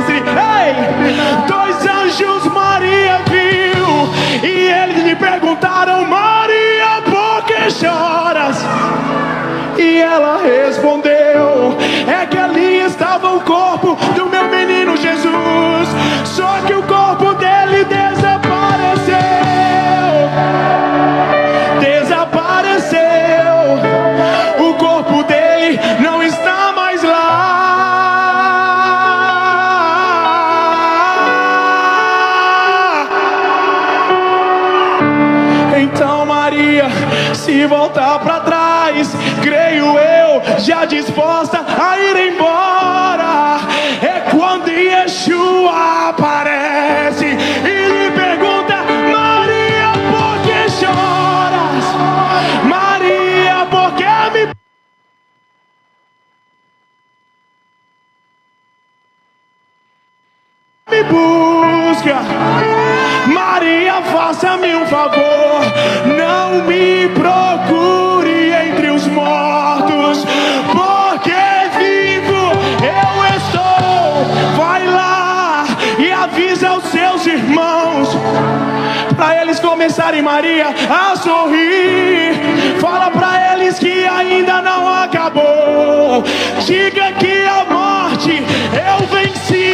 assim: ei, dois anjos Maria viu, e eles lhe perguntaram: Maria, por que choras? E ela respondeu: é que ali estava o corpo do meu menino Jesus, só que o corpo dele desapareceu. O corpo dele não está mais lá. Então Maria se voltar para trás, creio eu, já disposta a ir embora, é quando Yeshua aparece e lhe pergunta: Maria, por que choras? Maria, por que me busca? Maria, faça-me um favor, não me procure entre os mortos, porque vivo eu estou. Vai lá e avisa aos seus irmãos, para eles começarem, Maria, a sorrir. Fala para eles que ainda não acabou. Diga que a morte eu venci.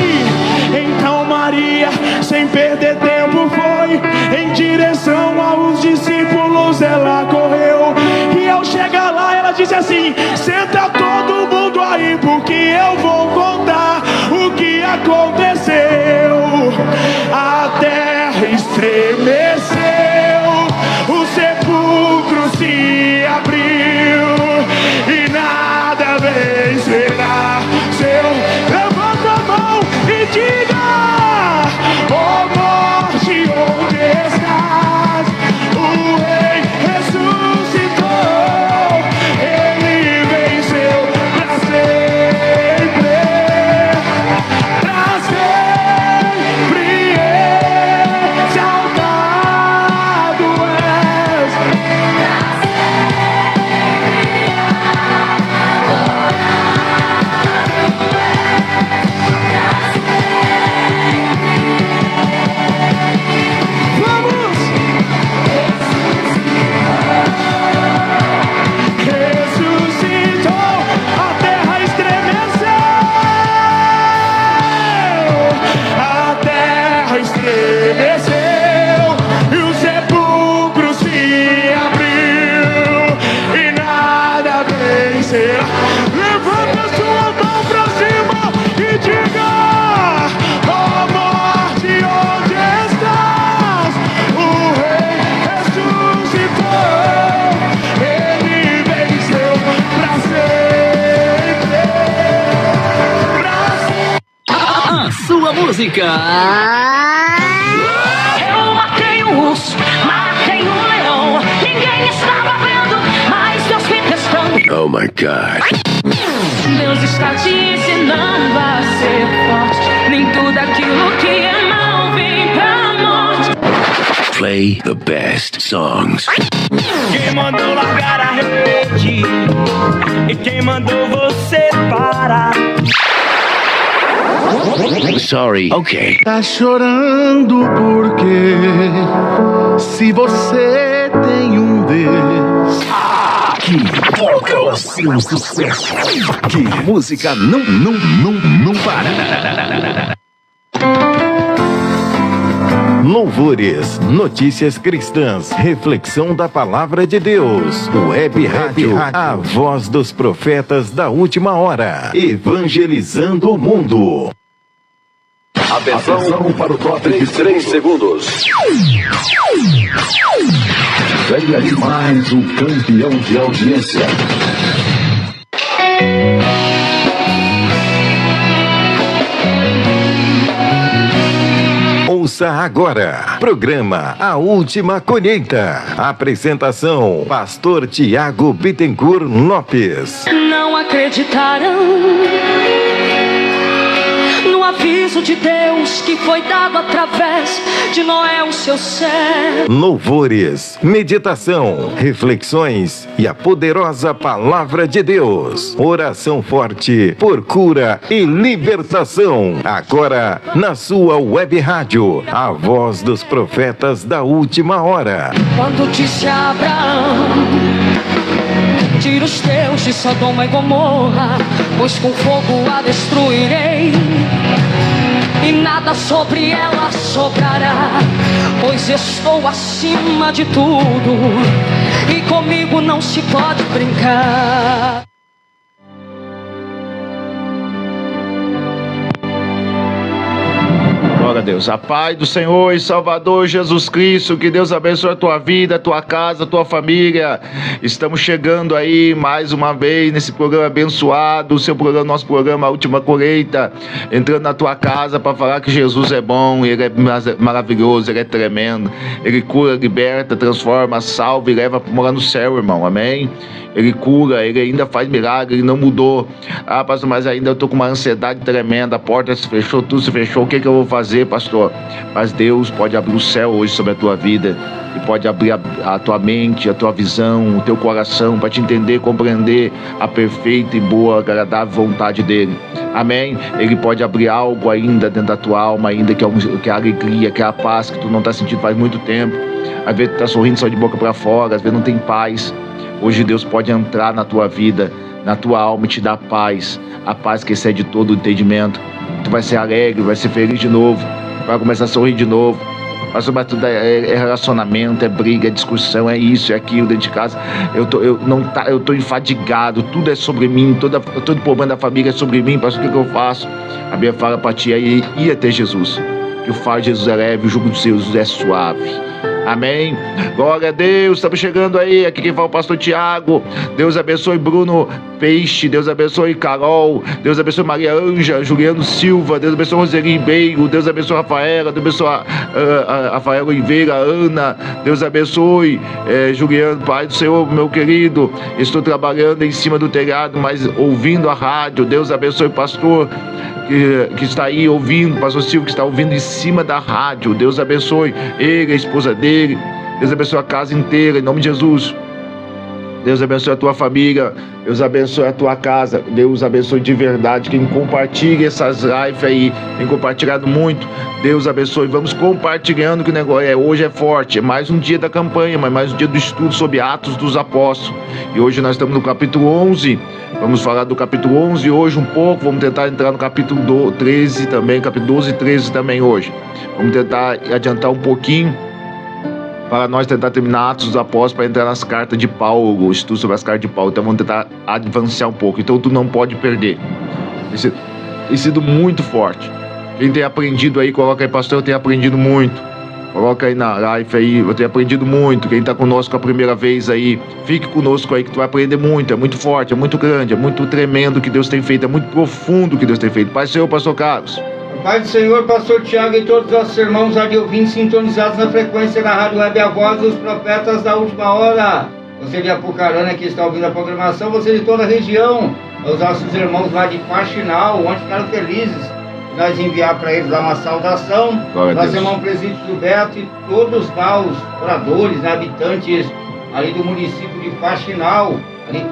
Então Maria, sem perder tempo, foi em direção aos discípulos. Ela correu e ao chegar lá, ela disse assim: senta todo mundo aí, porque eu vou contar o que aconteceu. A terra estremeceu, o sepulcro se abriu e nada vencerá seu. Levanta a mão e diga: ó morte, onde estás? O rei ressuscitou, ele venceu pra sempre, pra sempre exaltado és. Levanta sua mão pra cima e diga: ó morte, onde estás? O rei ressuscitou, ele venceu pra sempre. A sua música. Eu matei um urso, matei um leão, ninguém estava vendo, mas Deus me testando. Oh my God. Deus está te ensinando a ser forte. Nem tudo aquilo que é mal vem pra morte. Play the best songs. Quem mandou largar a rede? E quem mandou você parar? Sorry. Okay. Tá chorando porque se você tem um Deus. Aqui toca o seu sucesso. Aqui música não para. Louvores, notícias cristãs, reflexão da palavra de Deus. Web Rádio, a voz dos profetas da última hora. Evangelizando o mundo. Atenção para o top de 3 segundos. Vem aí mais um campeão de audiência. Ouça agora, programa A Última Colheita. Apresentação, Pastor Tiago Bittencourt Lopes. Não acreditaram no aviso de Deus que foi dado através de Noé, o seu servo. Louvores, meditação, reflexões e a poderosa palavra de Deus. Oração forte por cura e libertação. Agora na sua web rádio, a voz dos profetas da última hora. Quando disse a Abraão: tira os teus de Sodoma e Gomorra, pois com fogo a destruirei, e nada sobre ela sobrará, pois estou acima de tudo, e comigo não se pode brincar. Glória a Deus. A paz do Senhor e Salvador Jesus Cristo, que Deus abençoe a tua vida, a tua casa, a tua família. Estamos chegando aí mais uma vez nesse programa abençoado, o seu programa, nosso programa A Última Colheita, entrando na tua casa para falar que Jesus é bom, Ele é maravilhoso, Ele é tremendo, Ele cura, liberta, transforma, salva e leva para morar no céu, irmão, amém? Ele cura, Ele ainda faz milagre, Ele não mudou. Ah, pastor, mas ainda eu tô com uma ansiedade tremenda, a porta se fechou, tudo se fechou, o que eu vou fazer, pastor? Mas Deus pode abrir o céu hoje sobre a tua vida, e pode abrir a tua mente, a tua visão, o teu coração, para te entender, compreender a perfeita e boa, agradável vontade dEle, amém? Ele pode abrir algo ainda dentro da tua alma, ainda que é a alegria, que é a paz que tu não tá sentindo faz muito tempo. Às vezes tu tá sorrindo só de boca para fora, às vezes não tem paz. Hoje Deus pode entrar na tua vida, na tua alma e te dar paz, a paz que excede todo o entendimento. Tu vai ser alegre, vai ser feliz de novo, vai começar a sorrir de novo. Mas tudo é relacionamento, é briga, é discussão, é isso, é aquilo dentro de casa. Eu tô enfadigado, tudo é sobre mim, todo problema da família é sobre mim, pastor, o que eu faço? A Bíblia fala para ti aí, ir até Jesus, que o fardo de Jesus é leve, o jugo de Jesus é suave. Amém? Glória a Deus, estamos chegando aí, aqui quem fala é o pastor Tiago. Deus abençoe Bruno Peixe, Deus abençoe Carol, Deus abençoe Maria Anja, Juliano Silva, Deus abençoe Roseli Ribeiro, Deus abençoe Rafaela, Deus abençoe Rafaela Oliveira, Ana, Deus abençoe Juliano, Pai do Senhor, meu querido, estou trabalhando em cima do telhado, mas ouvindo a rádio. Deus abençoe o pastor que está aí ouvindo, pastor Silvio, que está ouvindo em cima da rádio. Deus abençoe ele, a esposa dele, Deus abençoe a casa inteira, em nome de Jesus. Deus abençoe a tua família, Deus abençoe a tua casa, Deus abençoe de verdade quem compartilha essas lives aí, tem compartilhado muito. Deus abençoe, vamos compartilhando, que o negócio hoje é forte, é mais um dia da campanha, mas mais um dia do estudo sobre Atos dos Apóstolos, e hoje nós estamos no capítulo 11, vamos falar do capítulo 11 hoje um pouco, vamos tentar entrar no capítulo 13 também, capítulo 12 e 13 também hoje, vamos tentar adiantar um pouquinho, para nós tentar terminar Atos dos Apóstolos, para entrar nas cartas de Paulo, o estudo sobre as cartas de Paulo. Então vamos tentar avançar um pouco, então tu não pode perder, tem sido muito forte. Quem tem aprendido aí, coloca aí, pastor, eu tenho aprendido muito, coloca aí na live aí, eu tenho aprendido muito. Quem está conosco a primeira vez aí, fique conosco aí que tu vai aprender muito, é muito forte, é muito grande, é muito tremendo o que Deus tem feito, é muito profundo o que Deus tem feito. Pai do Senhor, pastor Carlos. Pai do Senhor, pastor Tiago e todos os nossos irmãos rádio ouvintes sintonizados na frequência da Rádio Web A Voz dos Profetas da Última Hora. Você de Apucarana que está ouvindo a programação, você de toda a região, os nossos irmãos lá de Faxinal, onde ficaram felizes, nós enviar para eles lá uma saudação. Nosso irmão Presídio Gilberto e todos lá os moradores, né, habitantes ali do município de Faxinal, ali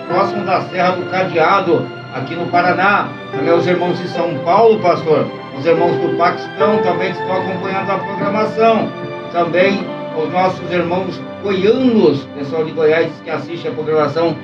próximo da Serra do Cadeado, aqui no Paraná. Também os irmãos de São Paulo, pastor, os irmãos do Paquistão também que estão acompanhando a programação, também os nossos irmãos goianos, pessoal de Goiás que assiste a programação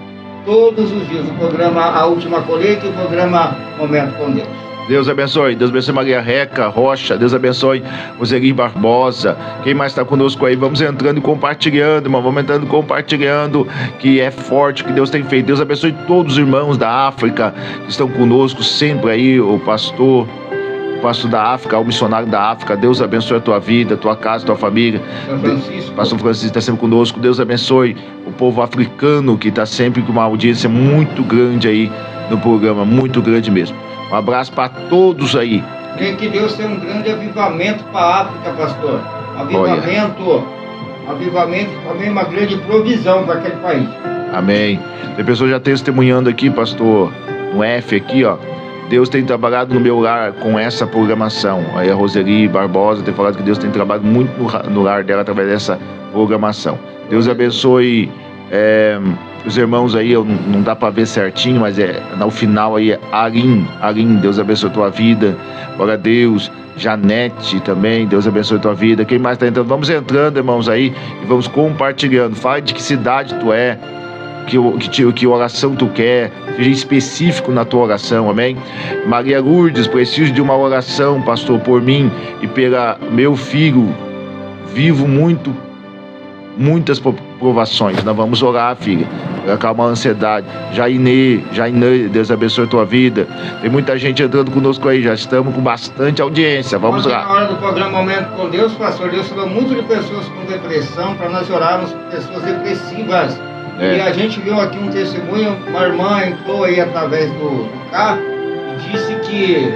todos os dias, o programa A Última Colheita e o programa Momento com Deus. Deus abençoe Maria Reca Rocha, Deus abençoe Roseli Barbosa. Quem mais está conosco aí? Vamos entrando e compartilhando, irmão, vamos entrando e compartilhando, que é forte o que Deus tem feito. Deus abençoe todos os irmãos da África que estão conosco sempre aí, o pastor da África, o missionário da África. Deus abençoe a tua vida, a tua casa, a tua família. Pastor Francisco está sempre conosco. Deus abençoe o povo africano que está sempre com uma audiência muito grande aí no programa, muito grande mesmo. Um abraço para todos aí. Creio que Deus tem um grande avivamento para a África, pastor. Avivamento e também uma grande provisão para aquele país. Amém. Tem pessoas já testemunhando aqui, pastor, no F aqui, ó. Deus tem trabalhado no meu lar com essa programação. Aí a Roseli Barbosa tem falado que Deus tem trabalhado muito no lar dela através dessa programação. Deus abençoe os irmãos aí, não dá para ver certinho, mas no final aí, Arim, Deus abençoe a tua vida. Glória a Deus. Janete também, Deus abençoe a tua vida. Quem mais está entrando? Vamos entrando, irmãos, aí, e vamos compartilhando. Fale de que cidade tu é, que oração tu quer, seja específico na tua oração, amém? Maria Lourdes, preciso de uma oração, pastor, por mim e pela meu filho. Vivo muitas provações. Nós vamos orar, filha, para acalmar a ansiedade. Jainê, Deus abençoe a tua vida. Tem muita gente entrando conosco aí, já estamos com bastante audiência. Vamos lá. Na hora do programa Momento com Deus, pastor, Deus falou muito de pessoas com depressão, para nós orarmos por pessoas depressivas. E a gente viu aqui um testemunho, uma irmã entrou aí através do carro e disse que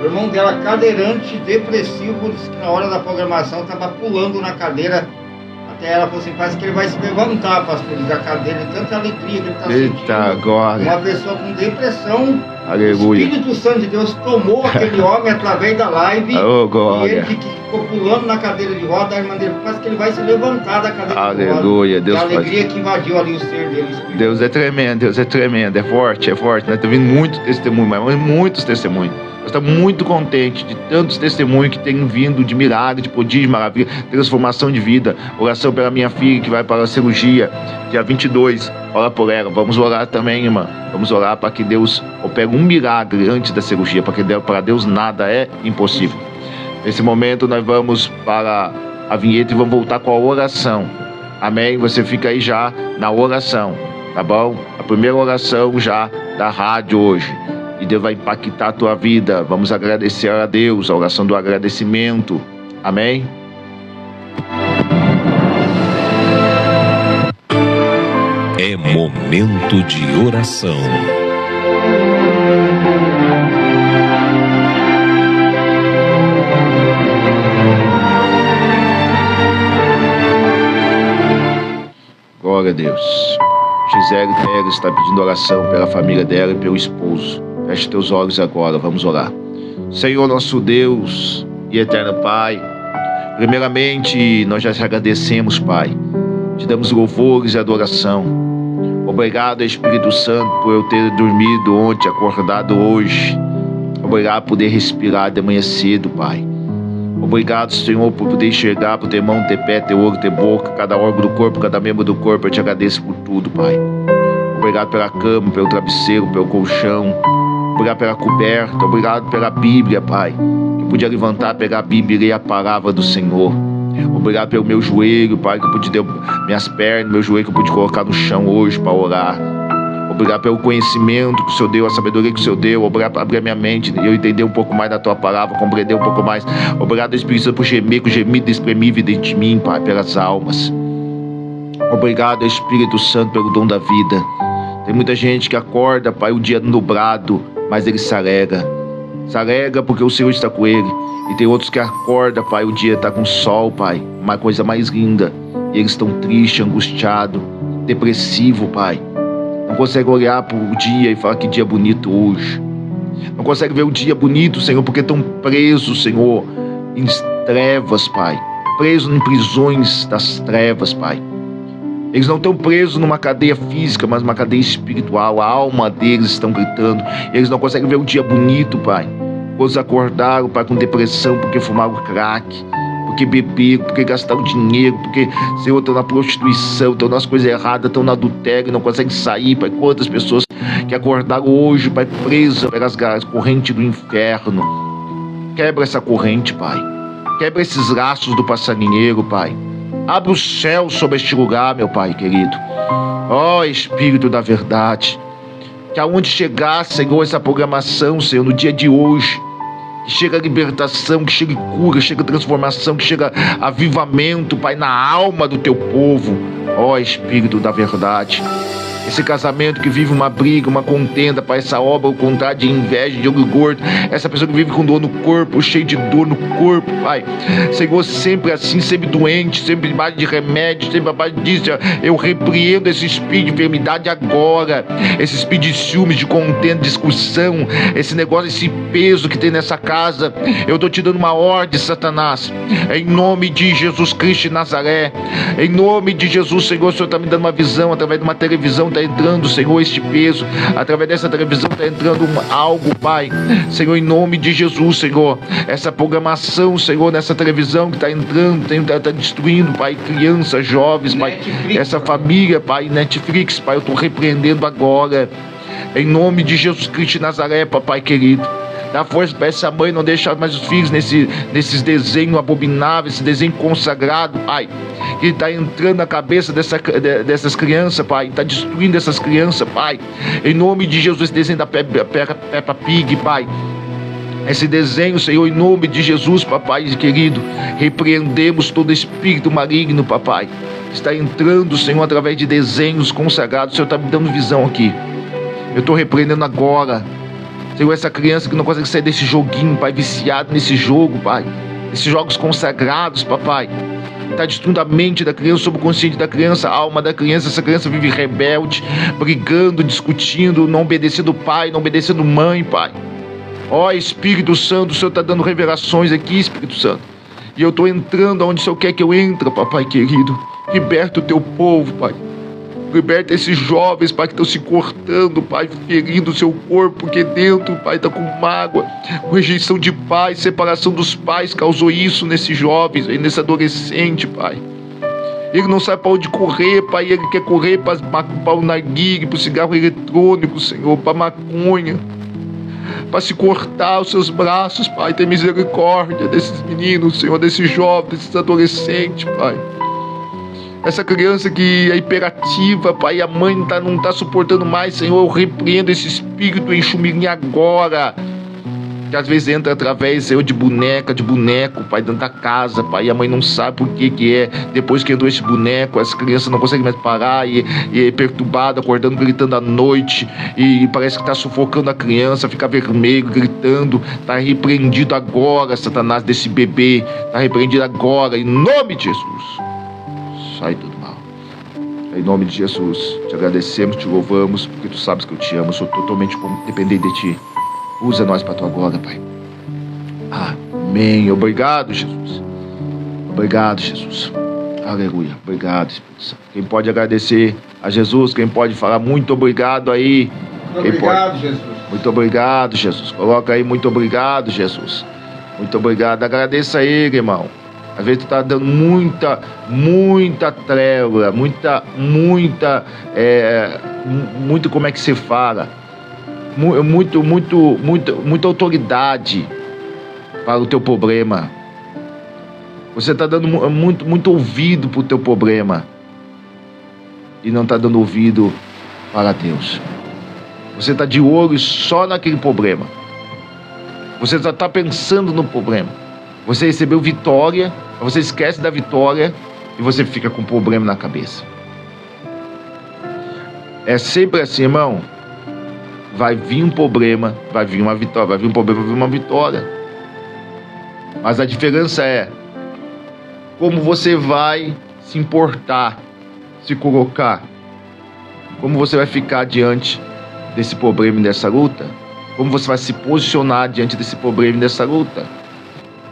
o irmão dela, cadeirante, depressivo, disse que na hora da programação estava pulando na cadeira. Até ela falou assim, parece que ele vai se levantar, pastor, da cadeira, de tanta alegria que ele está sentindo. Agora. Uma pessoa com depressão. Aleluia. O Espírito Santo de Deus tomou aquele homem através da live. Oh, e ele que ficou pulando na cadeira de roda, a irmã dele, parece que ele vai se levantar da cadeira de roda. Aleluia. Deus, a alegria que invadiu ali o ser dele. Deus é tremendo, é forte. Nós estamos vendo muito testemunho, mas muitos testemunhos. Nós estamos muito contentes de tantos testemunhos que têm vindo de milagre, de prodígio, maravilha, transformação de vida. Oração pela minha filha que vai para a cirurgia dia 22. Ora por ela. Vamos orar também, irmã. Vamos orar para que Deus opere um milagre antes da cirurgia, porque para Deus nada é impossível. Nesse momento nós vamos para a vinheta e vamos voltar com a oração. Amém? Você fica aí já na oração, tá bom? A primeira oração já da rádio hoje. E Deus vai impactar a tua vida. Vamos agradecer a Deus, a oração do agradecimento. Amém? É momento de oração. Glória a Deus. Gisele Pérez está pedindo oração pela família dela e pelo esposo. Feche teus olhos agora, vamos orar. Senhor nosso Deus e eterno Pai, primeiramente nós já te agradecemos, Pai. Te damos louvores e adoração. Obrigado, Espírito Santo, por eu ter dormido ontem, acordado hoje. Obrigado por poder respirar de manhã cedo, Pai. Obrigado, Senhor, por poder enxergar, por ter mão, ter pé, ter olho, ter boca, cada órgão do corpo, cada membro do corpo. Eu te agradeço por tudo, Pai. Obrigado pela cama, pelo travesseiro, pelo colchão. Obrigado pela coberta, obrigado pela Bíblia, Pai. Que eu podia levantar, pegar a Bíblia e ler a palavra do Senhor. Obrigado pelo meu joelho, Pai, que eu pude ter minhas pernas, meu joelho que eu pude colocar no chão hoje para orar. Obrigado pelo conhecimento que o Senhor deu, a sabedoria que o Senhor deu. Obrigado por abrir a minha mente e eu entender um pouco mais da Tua palavra, compreender um pouco mais. Obrigado, Espírito Santo, por gemer com gemido inexprimível dentro de mim, Pai, pelas almas. Obrigado, Espírito Santo, pelo dom da vida. Tem muita gente que acorda, Pai, o dia nublado, mas ele se alegra. Se alegra porque o Senhor está com ele. E tem outros que acordam, Pai, o dia está com sol, Pai, uma coisa mais linda. E eles estão tristes, angustiados, depressivos, Pai. Não consegue olhar para o dia e falar que dia bonito hoje. Não consegue ver o dia bonito, Senhor, porque estão presos, Senhor, em trevas, Pai. Presos em prisões das trevas, Pai. Eles não estão presos numa cadeia física, mas numa cadeia espiritual. A alma deles estão gritando. Eles não conseguem ver o dia bonito, Pai. Eles acordaram, Pai, com depressão, porque fumaram crack, porque beberam, porque gastaram dinheiro, porque, Senhor, estão na prostituição, estão nas coisas erradas, estão no adultério, não conseguem sair, Pai. Quantas pessoas que acordaram hoje, Pai, presas pelas correntes do inferno. Quebra essa corrente, Pai. Quebra esses laços do passarinheiro, Pai. Abre o céu sobre este lugar, meu Pai querido. Ó Espírito da verdade, que aonde chegar, Senhor, essa programação, Senhor, no dia de hoje, que chega a libertação, que chega cura, que chega transformação, que chega avivamento, Pai, na alma do Teu povo. Ó Espírito da verdade, esse casamento que vive uma briga, uma contenda, Pai, essa obra, o contrário de inveja, de olho gordo, essa pessoa que vive com dor no corpo, cheio de dor no corpo, Pai, Senhor, sempre assim, sempre doente, sempre debaixo de remédio, sempre abaixo disso, eu repreendo esse espírito de enfermidade agora, esse espírito de ciúmes, de contenda, discussão, esse negócio, esse peso que tem nessa casa, eu tô te dando uma ordem, Satanás, em nome de Jesus Cristo de Nazaré, em nome de Jesus, Senhor, o Senhor está me dando uma visão, através de uma televisão está entrando, Senhor, este peso, através dessa televisão está entrando algo, Pai, Senhor, em nome de Jesus, Senhor, essa programação, Senhor, nessa televisão que está entrando, está destruindo, Pai, crianças, jovens, Pai, Netflix, essa família, Pai, Netflix, Pai, eu estou repreendendo agora, em nome de Jesus Cristo de Nazaré, Papai querido. Dá força para essa mãe não deixar mais os filhos nesses desenhos abomináveis, esse desenho consagrado, Pai, que está entrando na cabeça dessas crianças, Pai, está destruindo essas crianças, Pai, em nome de Jesus, esse desenho da Peppa Pig, Pai, esse desenho, Senhor, em nome de Jesus, Papai querido, repreendemos todo espírito maligno, Papai, está entrando, Senhor, através de desenhos consagrados. O Senhor está me dando visão aqui, eu estou repreendendo agora, Senhor, essa criança que não consegue sair desse joguinho, Pai, viciado nesse jogo, Pai, esses jogos consagrados, Papai, está destruindo a mente da criança, o subconsciente da criança, a alma da criança. Essa criança vive rebelde, brigando, discutindo, não obedecendo o pai, não obedecendo mãe, Pai. Ó Espírito Santo, o Senhor está dando revelações aqui, Espírito Santo, e eu estou entrando onde o Senhor quer que eu entre, Papai querido. Liberta o teu povo, Pai. Liberta esses jovens, Pai, que estão se cortando, Pai, ferindo o seu corpo, porque dentro, Pai, está com mágoa, com rejeição de pais, separação dos pais, causou isso nesses jovens, nesse adolescente, Pai. Ele não sabe para onde correr, Pai, ele quer correr para o narguilé, para o cigarro eletrônico, Senhor, para a maconha, para se cortar os seus braços, Pai. Tem misericórdia desses meninos, Senhor, desses jovens, desses adolescentes, Pai. Essa criança que é hiperativa, Pai, a mãe não está suportando mais, Senhor, eu repreendo esse espírito em chumirinha agora, que às vezes entra através, Senhor, de boneca, de boneco, Pai, dentro da casa, Pai, e a mãe não sabe por que é, depois que entrou esse boneco, essa criança não consegue mais parar, e é perturbada, acordando, gritando à noite, e parece que está sufocando a criança, fica vermelho, gritando. Está repreendido agora, Satanás, desse bebê, está repreendido agora, em nome de Jesus. Sai tudo mal. Em nome de Jesus, te agradecemos, te louvamos, porque tu sabes que eu te amo, eu sou totalmente dependente de ti. Usa nós para tua glória, Pai. Amém. Obrigado, Jesus. Obrigado, Jesus. Aleluia. Obrigado, Espírito Santo. Quem pode agradecer a Jesus, quem pode falar muito obrigado aí. Muito obrigado, Jesus. Muito obrigado, Jesus. Coloca aí, muito obrigado, Jesus. Muito obrigado. Agradeça a Ele, irmão. Às vezes tu tá dando muita treva, muita, como é que se fala? Muita autoridade para o teu problema. Você está dando muito ouvido para o teu problema e não está dando ouvido para Deus. Você está de olho só naquele problema. Você já está pensando no problema. Você recebeu vitória, você esquece da vitória e você fica com um problema na cabeça. É sempre assim, irmão. Vai vir um problema, vai vir uma vitória. Vai vir um problema, vai vir uma vitória. Mas a diferença é como você vai se importar, se colocar. Como você vai ficar diante desse problema e dessa luta. Como você vai se posicionar diante desse problema e dessa luta.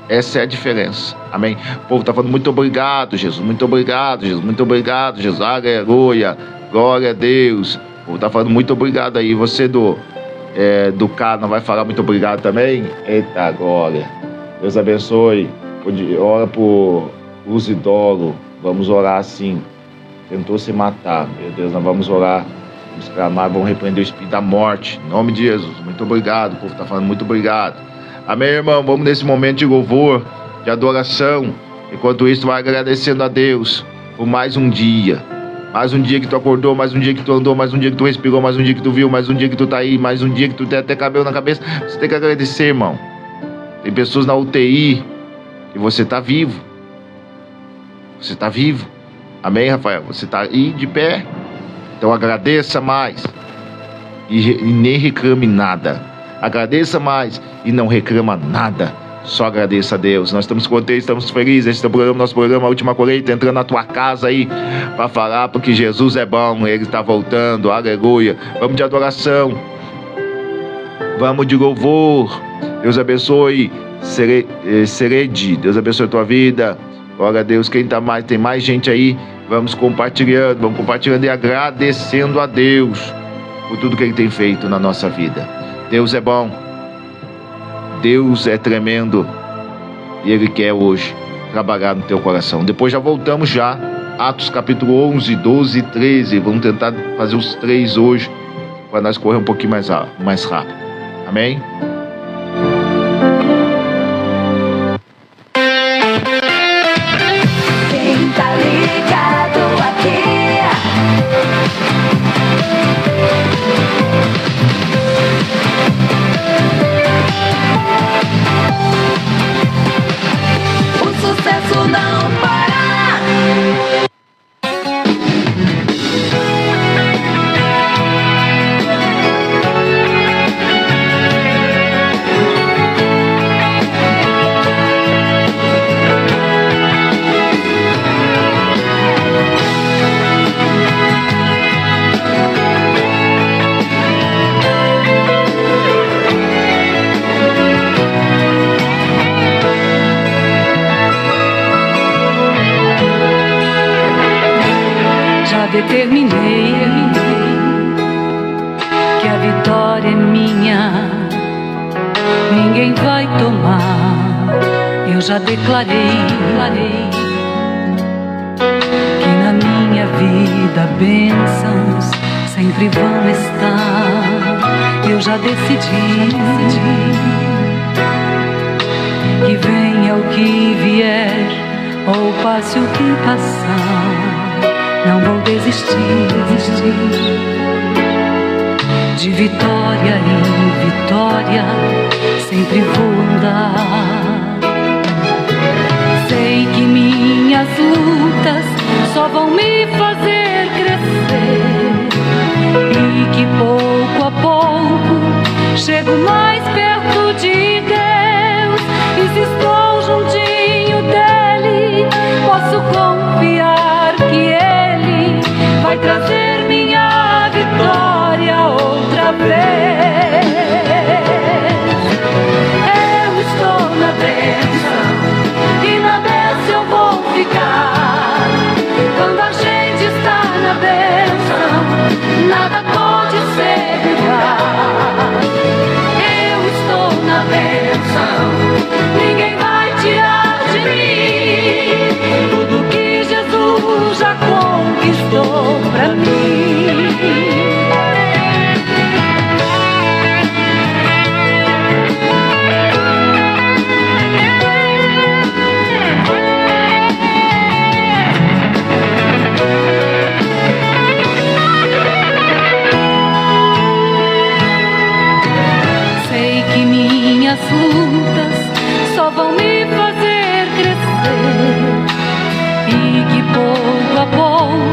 Essa é a diferença, amém? O povo está falando muito obrigado, Jesus, muito obrigado, Jesus, muito obrigado, Jesus, aleluia, glória a Deus. O povo está falando muito obrigado aí. Você do carro não vai falar muito obrigado também? Eita glória, Deus abençoe. Ora por Lucidolo, vamos orar assim. Tentou se matar, meu Deus, nós vamos orar, vamos clamar, vamos repreender o espírito da morte, em nome de Jesus. Muito obrigado, o povo está falando muito obrigado. Amém, irmão? Vamos nesse momento de louvor, de adoração. Enquanto isso, vai agradecendo a Deus por mais um dia. Mais um dia que tu acordou, mais um dia que tu andou, mais um dia que tu respirou, mais um dia que tu viu, mais um dia que tu tá aí, mais um dia que tu tem até cabelo na cabeça. Você tem que agradecer, irmão. Tem pessoas na UTI e você tá vivo. Você tá vivo. Amém, Rafael? Você tá aí de pé. Então agradeça mais e nem reclame nada. Agradeça mais e não reclama nada. Só agradeça a Deus. Nós estamos contentes, estamos felizes. Esse é o programa, nosso programa, A Última Colheita, entrando na tua casa aí para falar, porque Jesus é bom, Ele está voltando, aleluia. Vamos de adoração, vamos de louvor. Deus abençoe, Serede, Deus abençoe a tua vida. Glória a Deus. Quem tá mais, tem mais gente aí, vamos compartilhando e agradecendo a Deus por tudo que Ele tem feito na nossa vida. Deus é bom, Deus é tremendo e Ele quer hoje trabalhar no teu coração. Depois já voltamos já, Atos capítulo 11, 12 e 13. Vamos tentar fazer os 3 hoje, para nós correr um pouquinho mais rápido. Amém? Quem tá ligado aqui? O sucesso não para. Determinei que a vitória é minha, ninguém vai tomar. Eu já declarei que na minha vida bênçãos sempre vão estar. Eu já decidi que venha o que vier ou passe o que passar, não vou desistir. De vitória em vitória, sempre vou andar. Sei que minhas lutas só vão me fazer crescer, e que pouco a pouco chego mais perto de Deus. E se estou juntinho dele, posso confiar que Ele vai trazer minha vitória outra vez. Eu estou na bênção e na bênção eu vou ficar. Quando a gente está na bênção, nada pode segurar. Eu estou na bênção, ninguém vai tirar de mim tudo que Jesus já conquistou pra mim. Sei que minhas lutas só vão me fazer crescer, e que pouco a pouco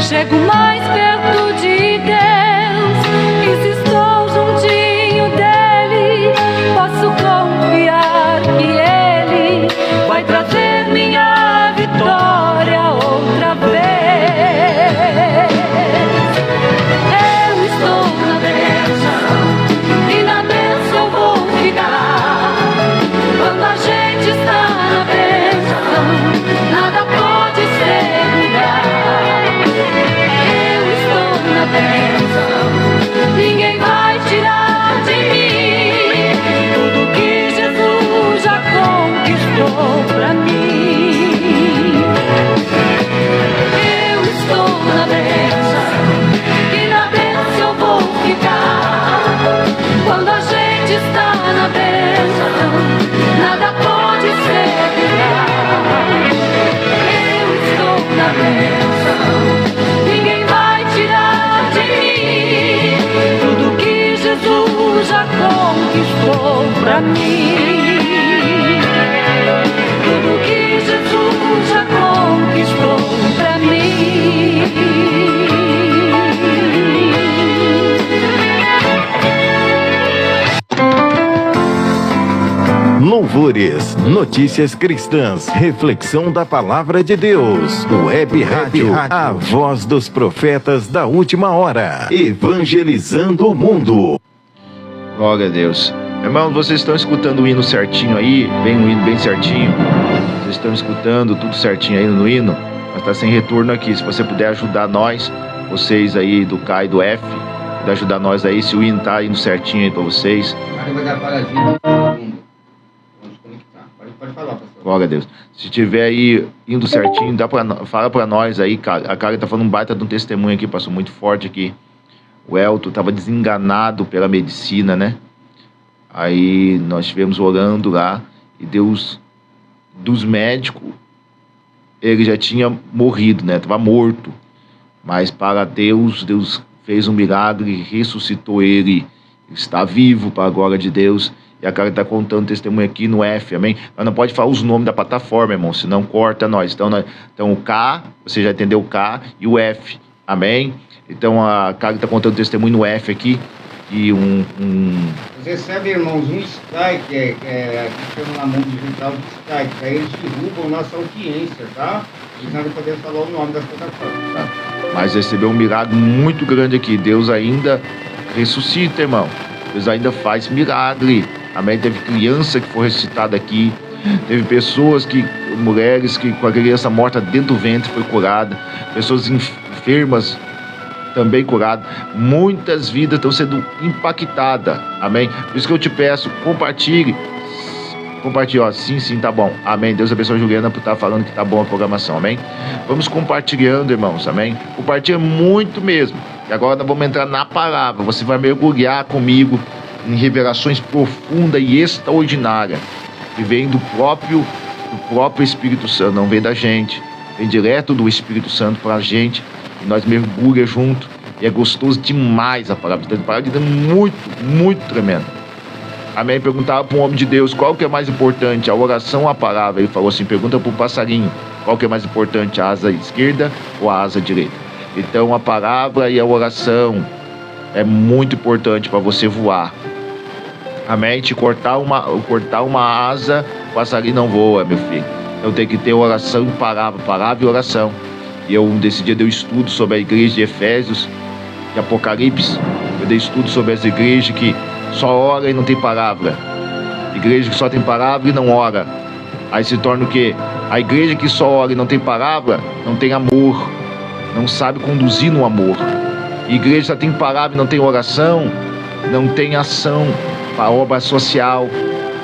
chego mais perto de Deus. E se estou juntinho dele, posso confiar que Ele vai trazer minha vitória outra vez. Eu estou na bênção e na bênção eu vou ficar. Quando a gente está na bênção, nada pode segurar. Eu estou na bênção, ninguém vai tirar de mim tudo que Jesus já conquistou pra mim. Eu estou na bênção e na bênção eu vou ficar. Quando a gente está na bênção, nada pode segurar. Eu estou na bênção, ninguém vai tirar de mim tudo que Jesus já conquistou pra mim. Tudo que Jesus já conquistou pra mim. louvores, notícias cristãs, reflexão da palavra de Deus. Web Rádio, a voz dos profetas da última hora. Evangelizando o mundo. Glória a Deus. Irmãos, vocês estão escutando o hino certinho aí? Vem o hino bem certinho. Vocês estão escutando tudo certinho aí no hino? Mas está sem retorno aqui. Se você puder ajudar nós, vocês aí do K e do F, puder ajudar nós aí, se o hino tá indo certinho aí para vocês. Vai dar paradinha. Vamos conectar. Pode falar, pastor. Glória a Deus. Se tiver aí indo certinho, fala para nós aí, cara. A Karen tá falando um baita de um testemunho aqui, passou muito forte aqui. O Elton estava desenganado pela medicina, né? Aí nós estivemos orando lá e Deus, dos médicos, ele já tinha morrido, né? Estava morto. Mas para Deus, Deus fez um milagre, ressuscitou ele. Ele está vivo para a glória de Deus. E a cara está contando testemunho aqui no F, amém? Nós não pode falar os nomes da plataforma, irmão, senão corta nós. Então o K, você já entendeu o K, e o F, amém? Então a Karen está contando testemunho no F aqui. E Você recebe, irmãos, um strike, que chama na mão digital de strike, daí eles derrubam nossa audiência, tá? Eles não podem falar o nome das plataformas, tá? Mas recebeu um milagre muito grande aqui. Deus ainda ressuscita, irmão. Deus ainda faz milagre. Amém? Teve criança que foi ressuscitada aqui. Teve pessoas mulheres que com a criança morta dentro do ventre foi curada. Pessoas enfermas também curadas. Muitas vidas estão sendo impactadas. Amém? Por isso que eu te peço, compartilhe. Compartilhe, ó, sim, tá bom. Amém. Deus abençoe a Juliana por estar falando que tá bom a programação. Amém? Vamos compartilhando, irmãos. Amém? Compartilha muito mesmo. E agora nós vamos entrar na palavra. Você vai mergulhar comigo em revelações profundas e extraordinárias. Que vem do próprio Espírito Santo. Não vem da gente. Vem direto do Espírito Santo pra gente. E nós mergulhamos junto. E é gostoso demais a palavra de Deus. A palavra de Deus é muito, muito tremenda. Amém? Perguntava para um homem de Deus qual que é mais importante, a oração ou a palavra. Ele falou assim, pergunta para o passarinho, qual que é mais importante, a asa esquerda ou a asa direita? Então a palavra e a oração é muito importante para você voar. Amém? Te cortar uma asa, o passarinho não voa, meu filho. Então tem que ter oração e palavra e oração. E desse dia dei estudo sobre a igreja de Efésios, de Apocalipse. Eu dei estudo sobre as igrejas que só ora e não tem palavra. Igreja que só tem palavra e não ora. Aí se torna o quê? A igreja que só ora e não tem palavra, não tem amor. Não sabe conduzir no amor. Igreja que só tem palavra e não tem oração, não tem ação para obra social,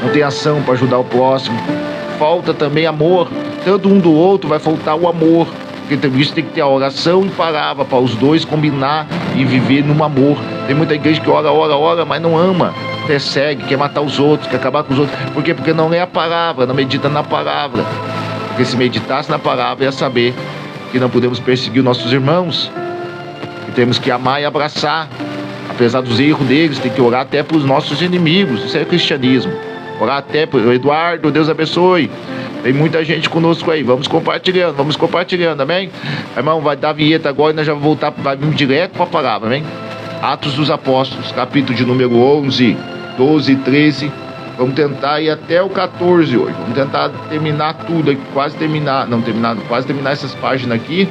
não tem ação para ajudar o próximo. Falta também amor. Tanto um do outro vai faltar o amor. Porque isso tem que ter a oração e palavra para os dois combinar e viver num amor. Tem muita igreja que ora, mas não ama, persegue, quer matar os outros, quer acabar com os outros. Por quê? Porque não é a palavra, não medita na palavra. Porque se meditasse na palavra, ia saber que não podemos perseguir os nossos irmãos, que temos que amar e abraçar. Apesar dos erros deles, tem que orar até para os nossos inimigos. Isso é cristianismo. Orar até para o Eduardo, Deus abençoe. Tem muita gente conosco aí, vamos compartilhando, amém? Irmão, vai dar a vinheta agora e nós já vamos voltar, vai vir direto para a palavra, amém? Atos dos Apóstolos, capítulo de número 11, 12 e 13. Vamos tentar ir até o 14 hoje. Vamos tentar terminar tudo aqui, quase terminar essas páginas aqui.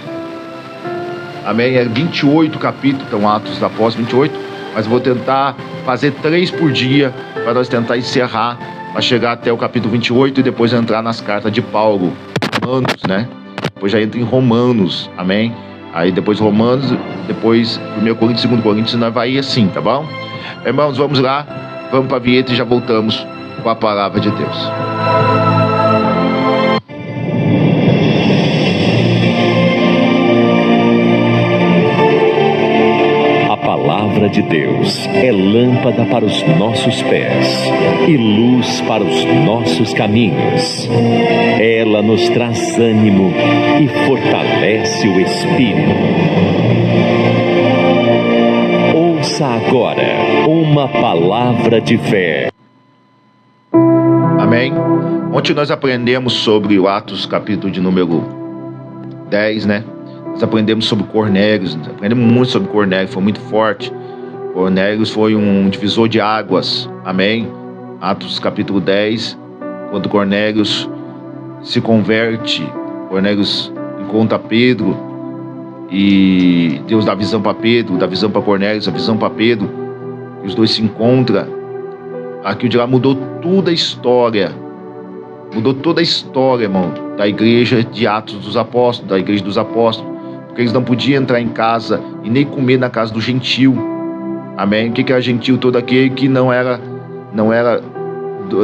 Amém? É 28 capítulos, então Atos dos Apóstolos 28. Mas eu vou tentar fazer 3 por dia para nós tentar encerrar, para chegar até o capítulo 28 e depois entrar nas cartas de Paulo, Romanos, né? Depois já entra em Romanos, amém? Aí depois Romanos, depois 1 Coríntios, 2 Coríntios, nós vai ir assim, tá bom? Irmãos, vamos lá, vamos para a vinheta e já voltamos com a palavra de Deus. A palavra de Deus é lâmpada para os nossos pés e luz para os nossos caminhos. Ela nos traz ânimo e fortalece o espírito. Ouça agora uma palavra de fé. Amém? Ontem nós aprendemos sobre o Atos, capítulo de número 10, né? Nós aprendemos sobre Cornélios, aprendemos muito sobre Cornélios, foi muito forte. Cornélios foi um divisor de águas, amém? Atos capítulo 10, quando Cornélios se converte, Cornélios encontra Pedro e Deus dá visão para Pedro, dá visão para Cornélios, dá visão para Pedro, e os dois se encontram. Aquilo de lá mudou toda a história. Mudou toda a história, irmão, da igreja de Atos dos Apóstolos, da igreja dos apóstolos. Porque eles não podiam entrar em casa e nem comer na casa do gentil. Amém? O que era gentil? Todo aquele que não era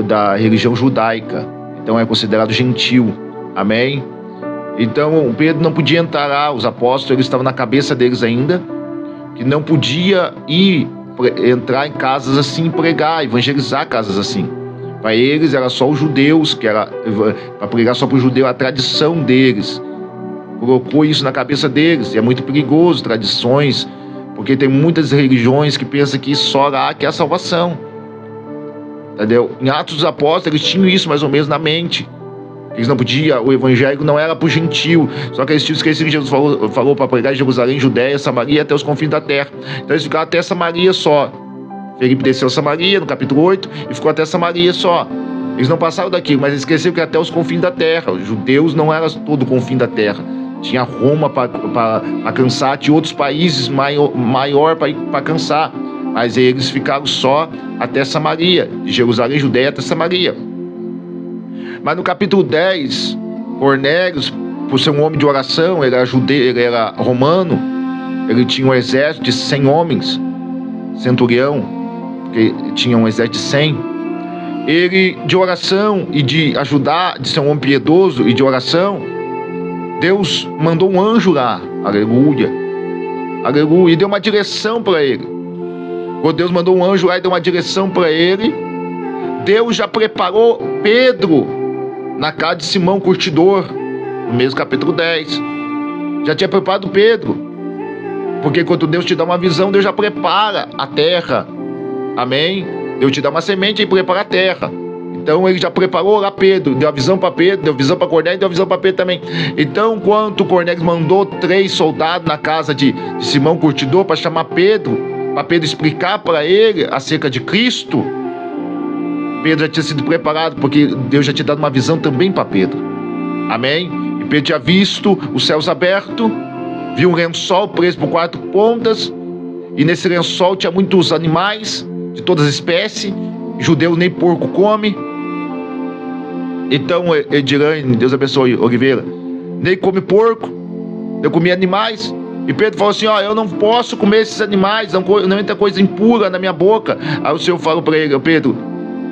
da religião judaica. Então é considerado gentil. Amém? Então Pedro não podia entrar lá. Os apóstolos, eles estavam na cabeça deles ainda, que não podia entrar em casas assim, pregar, evangelizar casas assim. Para eles era só os judeus, que era para pregar só para o judeu, a tradição deles. Colocou isso na cabeça deles, e é muito perigoso, tradições, porque tem muitas religiões que pensam que só lá que é a salvação. Entendeu? Em Atos dos Apóstolos eles tinham isso mais ou menos na mente. Eles não podiam, o evangelho não era para o gentil, só que eles tinham esquecido que Jesus falou para pregar em Jerusalém, Judéia, Samaria, até os confins da terra. Então eles ficaram até Samaria só. Felipe desceu a Samaria, no capítulo 8, e ficou até Samaria só. Eles não passaram daqui, mas eles esqueceram que até os confins da terra. Os judeus não eram todo o confim da terra. Tinha Roma para alcançar, tinha outros países maior para alcançar. Mas eles ficaram só até Samaria, de Jerusalém, Judéia até Samaria. Mas no capítulo 10, Cornélios, por ser um homem de oração, ele era judeu, ele era romano, ele tinha um exército de 100 homens, centurião, porque tinha um exército de 100. Ele, de oração e de ajudar, de ser um homem piedoso e de oração, Deus mandou um anjo lá, aleluia, aleluia, e deu uma direção para ele. Quando Deus mandou um anjo lá e deu uma direção para ele, Deus já preparou Pedro na casa de Simão Curtidor, no mesmo capítulo 10. Já tinha preparado Pedro, porque quando Deus te dá uma visão, Deus já prepara a terra. Amém? Deus te dá uma semente e prepara a terra. Então ele já preparou lá Pedro, deu a visão para Pedro, deu visão para Cornélio, deu a visão para Pedro também. Então, quando Cornélio mandou 3 soldados na casa de Simão Curtidor para chamar Pedro, para Pedro explicar para ele acerca de Cristo, Pedro já tinha sido preparado, porque Deus já tinha dado uma visão também para Pedro. Amém? E Pedro tinha visto os céus abertos, viu um lençol preso por 4 pontas, e nesse lençol tinha muitos animais de todas as espécies. Judeu nem porco come. Então Edirane, Deus abençoe, Oliveira, nem come porco, eu comi animais. E Pedro falou assim: ó, eu não posso comer esses animais, não entra coisa impura na minha boca. Aí o Senhor falou para ele: Pedro,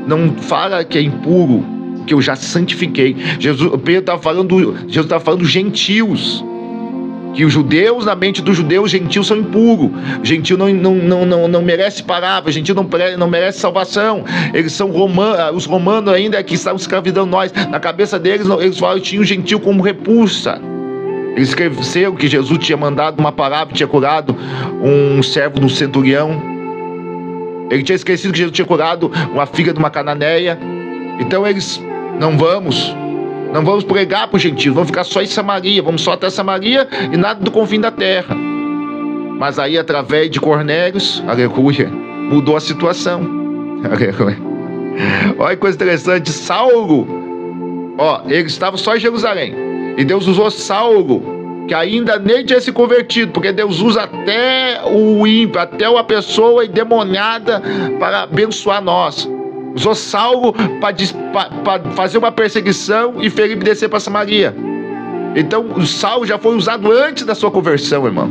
não fala que é impuro, que eu já santifiquei. Pedro estava falando, Jesus estava falando gentios, que os judeus, na mente dos judeus, gentios são impuros. Gentil não merece palavra, gentil não merece salvação. Eles são romanos, os romanos ainda que estavam escravidando nós. Na cabeça deles, eles falaram que tinham o gentil como repulsa. Eles esqueceram que Jesus tinha mandado uma palavra, tinha curado um servo do centurião. Ele tinha esquecido que Jesus tinha curado uma filha de uma cananeia. Então eles, não vamos pregar para os gentios, vamos ficar só em Samaria, vamos só até Samaria e nada do confim da terra. Mas aí, através de Cornélios, aleluia, mudou a situação. Aleluia. Olha que coisa interessante, Saulo, ele estava só em Jerusalém. E Deus usou Saulo, que ainda nem tinha se convertido, porque Deus usa até o ímpio, até uma pessoa endemoniada para abençoar nós. Usou Saulo para fazer uma perseguição e Felipe descer para Samaria. Então o Saulo já foi usado antes da sua conversão, irmão.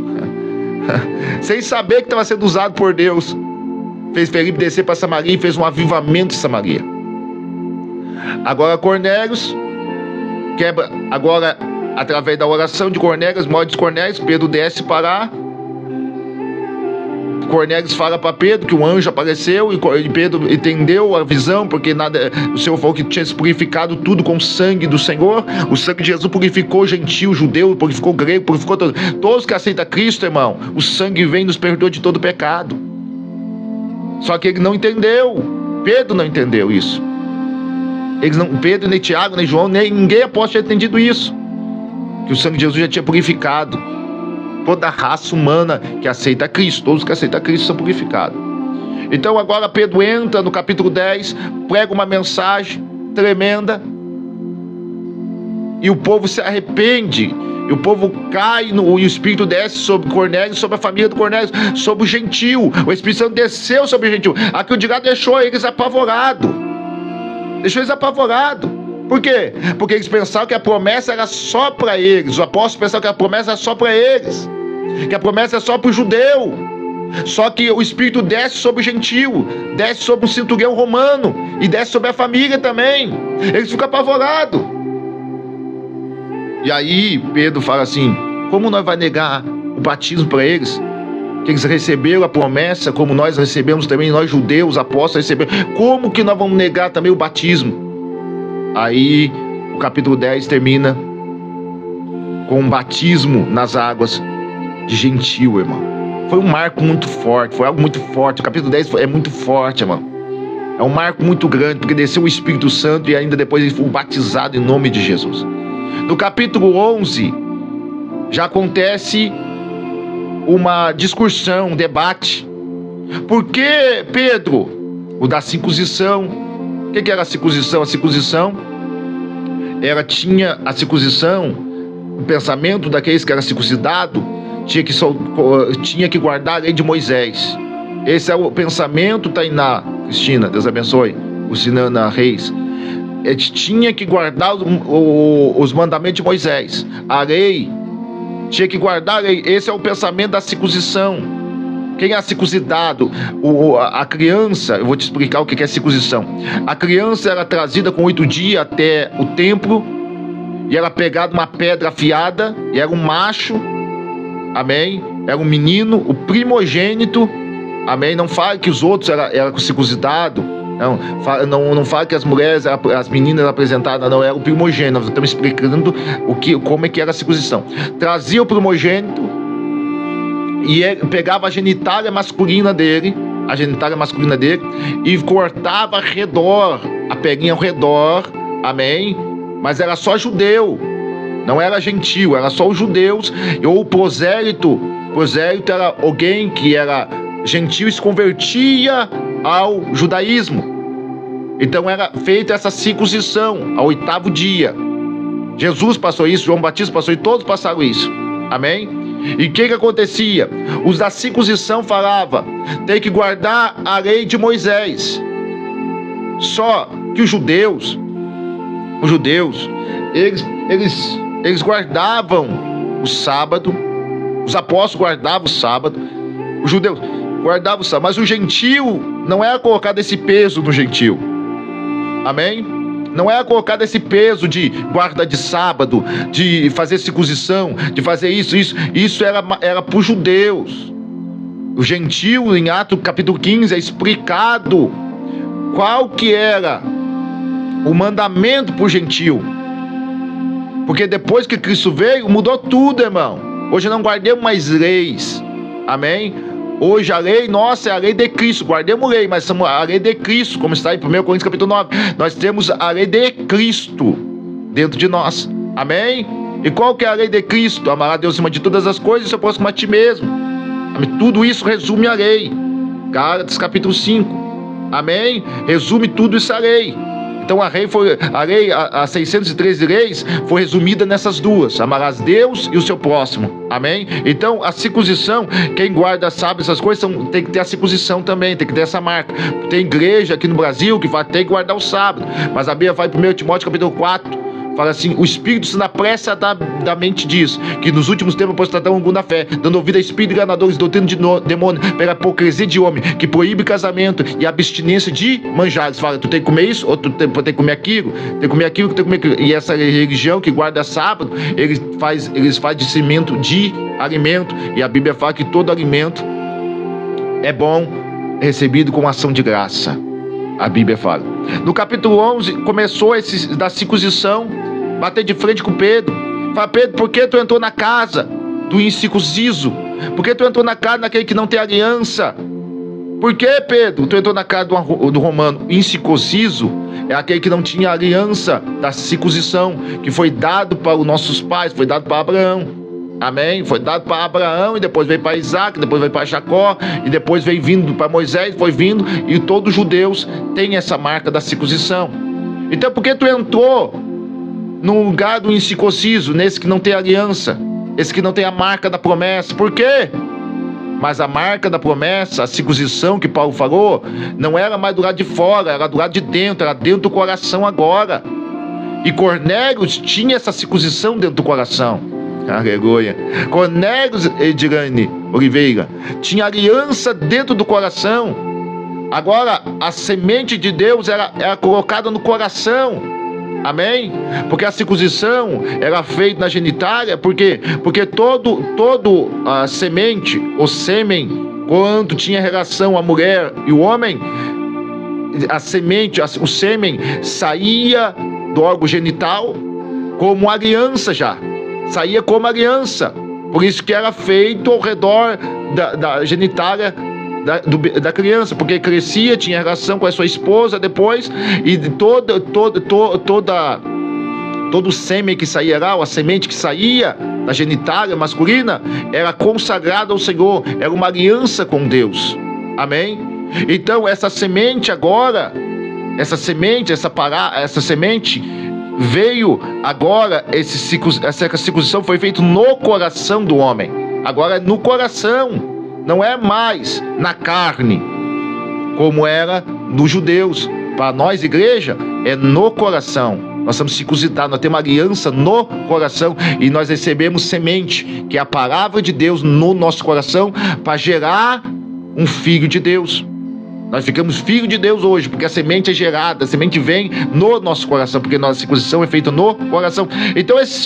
Sem saber que estava sendo usado por Deus. Fez Felipe descer para Samaria e fez um avivamento em Samaria. Agora Cornélios quebra, agora através da oração de Cornélios, morte de Cornélios, Pedro desce para lá. Cornélios fala para Pedro que um anjo apareceu e Pedro entendeu a visão, porque o Senhor falou que tinha se purificado tudo com o sangue do Senhor. O sangue de Jesus purificou gentil, judeu, purificou grego, purificou todos que aceitam Cristo, irmão. O sangue vem e nos perdoa de todo pecado. Só que ele não entendeu. Pedro não entendeu isso. Pedro, nem Tiago, nem João, nem ninguém apóstolo tinha entendido isso, que o sangue de Jesus já tinha purificado toda a raça humana que aceita Cristo. Todos que aceitam Cristo são purificados. Então agora Pedro entra no capítulo 10, prega uma mensagem, tremenda. E o povo se arrepende. E o povo cai e o Espírito desce sobre Cornélio, sobre a família do Cornélio, sobre o gentil. O Espírito Santo desceu sobre o gentil. Aqui o diabo deixou eles apavorados. Deixou eles apavorados. Por quê? Porque eles pensavam que a promessa era só para eles. Os apóstolos pensavam que a promessa era só para eles. Que a promessa é só para o judeu. Só que o Espírito desce sobre o gentil, desce sobre o centurião romano e desce sobre a família também. Eles ficam apavorados. E aí Pedro fala assim: como nós vai negar o batismo para eles? Que eles receberam a promessa, como nós recebemos também, nós judeus, apóstolos recebemos. Como que nós vamos negar também o batismo? Aí o capítulo 10 termina com um batismo nas águas de gentil, irmão. Foi um marco muito forte, foi algo muito forte. O capítulo 10 é muito forte, irmão. É um marco muito grande, porque desceu o Espírito Santo e ainda depois ele foi batizado em nome de Jesus. No capítulo 11, já acontece uma discussão, um debate. Por que Pedro, o da circuncisão, o que era a circuncisão? A circuncisão, tinha a circuncisão, o pensamento daqueles que era circuncidado, tinha que guardar a lei de Moisés. Esse é o pensamento, Tainá, Cristina, Deus abençoe, o Sinana Reis. Ele tinha que guardar os mandamentos de Moisés, a lei, tinha que guardar a lei. Esse é o pensamento da circuncisão. Quem é circuncidado? A criança, eu vou te explicar o que é circuncisão. A criança era trazida com 8 dias até o templo, e era pegada uma pedra afiada, e era um macho, amém? Era um menino, o primogênito, amém? Não fala que os outros eram circuncidados. Não fala que as mulheres, as meninas apresentadas, não, era o primogênito. Nós estamos explicando como é que era a circuncisão. Trazia o primogênito e pegava a genitália masculina dele, e cortava ao redor, a peguinha ao redor, amém? Mas era só judeu, não era gentil, era só os judeus. Ou o prosélito era alguém que era gentil e se convertia ao judaísmo. Então era feita essa circuncisão ao 8º dia. Jesus passou isso, João Batista passou, e todos passaram isso, amém? E o que acontecia? Os da circuncisão falavam: tem que guardar a lei de Moisés. Só que os judeus, eles guardavam o sábado. Os apóstolos guardavam o sábado, os judeus guardavam o sábado, mas o gentil não era colocado esse peso no gentil, amém? Não era colocado esse peso de guarda de sábado, de fazer circuncisão, de fazer isso era para os judeus. O gentil, em Atos capítulo 15, é explicado qual que era o mandamento para o gentil, porque depois que Cristo veio, mudou tudo, irmão. Hoje não guardemos mais leis, amém? Hoje a lei nossa é a lei de Cristo. Guardemos lei, mas somos a lei de Cristo, como está em 1 Coríntios capítulo 9. Nós temos a lei de Cristo dentro de nós, amém? E qual que é a lei de Cristo? Amar a Deus acima de todas as coisas e seu próximo a ti mesmo, amém? Tudo isso resume a lei. Gálatas capítulo 5, amém? Resume tudo isso a lei. Então a lei, as 613 leis foi resumida nessas duas: amarás Deus e o seu próximo, amém? Então a circuncisão, quem guarda sabe essas coisas, tem que ter a circuncisão também, tem que ter essa marca. Tem igreja aqui no Brasil que vai ter que guardar o sábado, mas a Bíblia vai em 1 Timóteo capítulo 4, fala assim: o Espírito se apressadamente diz que nos últimos tempos apostatarão algum da fé, dando ouvido a espíritos enganadores, doutrina de demônio, pela hipocrisia de homem, que proíbe casamento e abstinência de manjares. Fala: tu tem que comer isso, ou tu tem que comer aquilo, tem que comer aquilo, tem que comer aquilo. E essa religião que guarda sábado, eles faz discernimento de alimento, e a Bíblia fala que todo alimento é bom, recebido com ação de graça. A Bíblia fala. No capítulo 11, começou esse da circuncisão, bater de frente com Pedro. Fala: Pedro, por que tu entrou na casa do incircunciso? Por que tu entrou na casa daquele que não tem aliança? Por que, Pedro, tu entrou na casa do romano? Incircunciso é aquele que não tinha aliança da circuncisão, que foi dado para os nossos pais, foi dado para Abraão. Amém? Foi dado para Abraão, e depois veio para Isaac, depois veio para Jacó, e depois veio vindo para Moisés, foi vindo, e todos os judeus têm essa marca da circuncisão. Então por que tu entrou no lugar do incircunciso, nesse que não tem aliança, esse que não tem a marca da promessa? Por quê? Mas a marca da promessa, a circuncisão que Paulo falou, não era mais do lado de fora, era do lado de dentro, era dentro do coração agora. E Cornélio tinha essa circuncisão dentro do coração. Aleluia. Cornélio Edirane Oliveira tinha aliança dentro do coração. Agora a semente de Deus era colocada no coração. Amém? Porque a circuncisão era feita na genitália. Por quê? Porque todo a semente, o sêmen, quando tinha relação a mulher e o homem, a semente, o sêmen saía do órgão genital como aliança já. Saía como aliança. Por isso que era feito ao redor da genitália da criança, porque crescia, tinha relação com a sua esposa depois, e todo o sêmen que saía lá, a semente que saía da genitália masculina, era consagrada ao Senhor, era uma aliança com Deus. Amém? Então essa semente agora, essa semente veio agora, essa circuncisão foi feita no coração do homem. Agora é no coração. Não é mais na carne, como era nos judeus. Para nós, igreja, é no coração. Nós somos circuncidados, nós temos uma aliança no coração e nós recebemos semente, que é a palavra de Deus no nosso coração, para gerar um filho de Deus. Nós ficamos filho de Deus hoje, porque a semente é gerada, a semente vem no nosso coração, porque nossa circuncisão é feita no coração. Então esse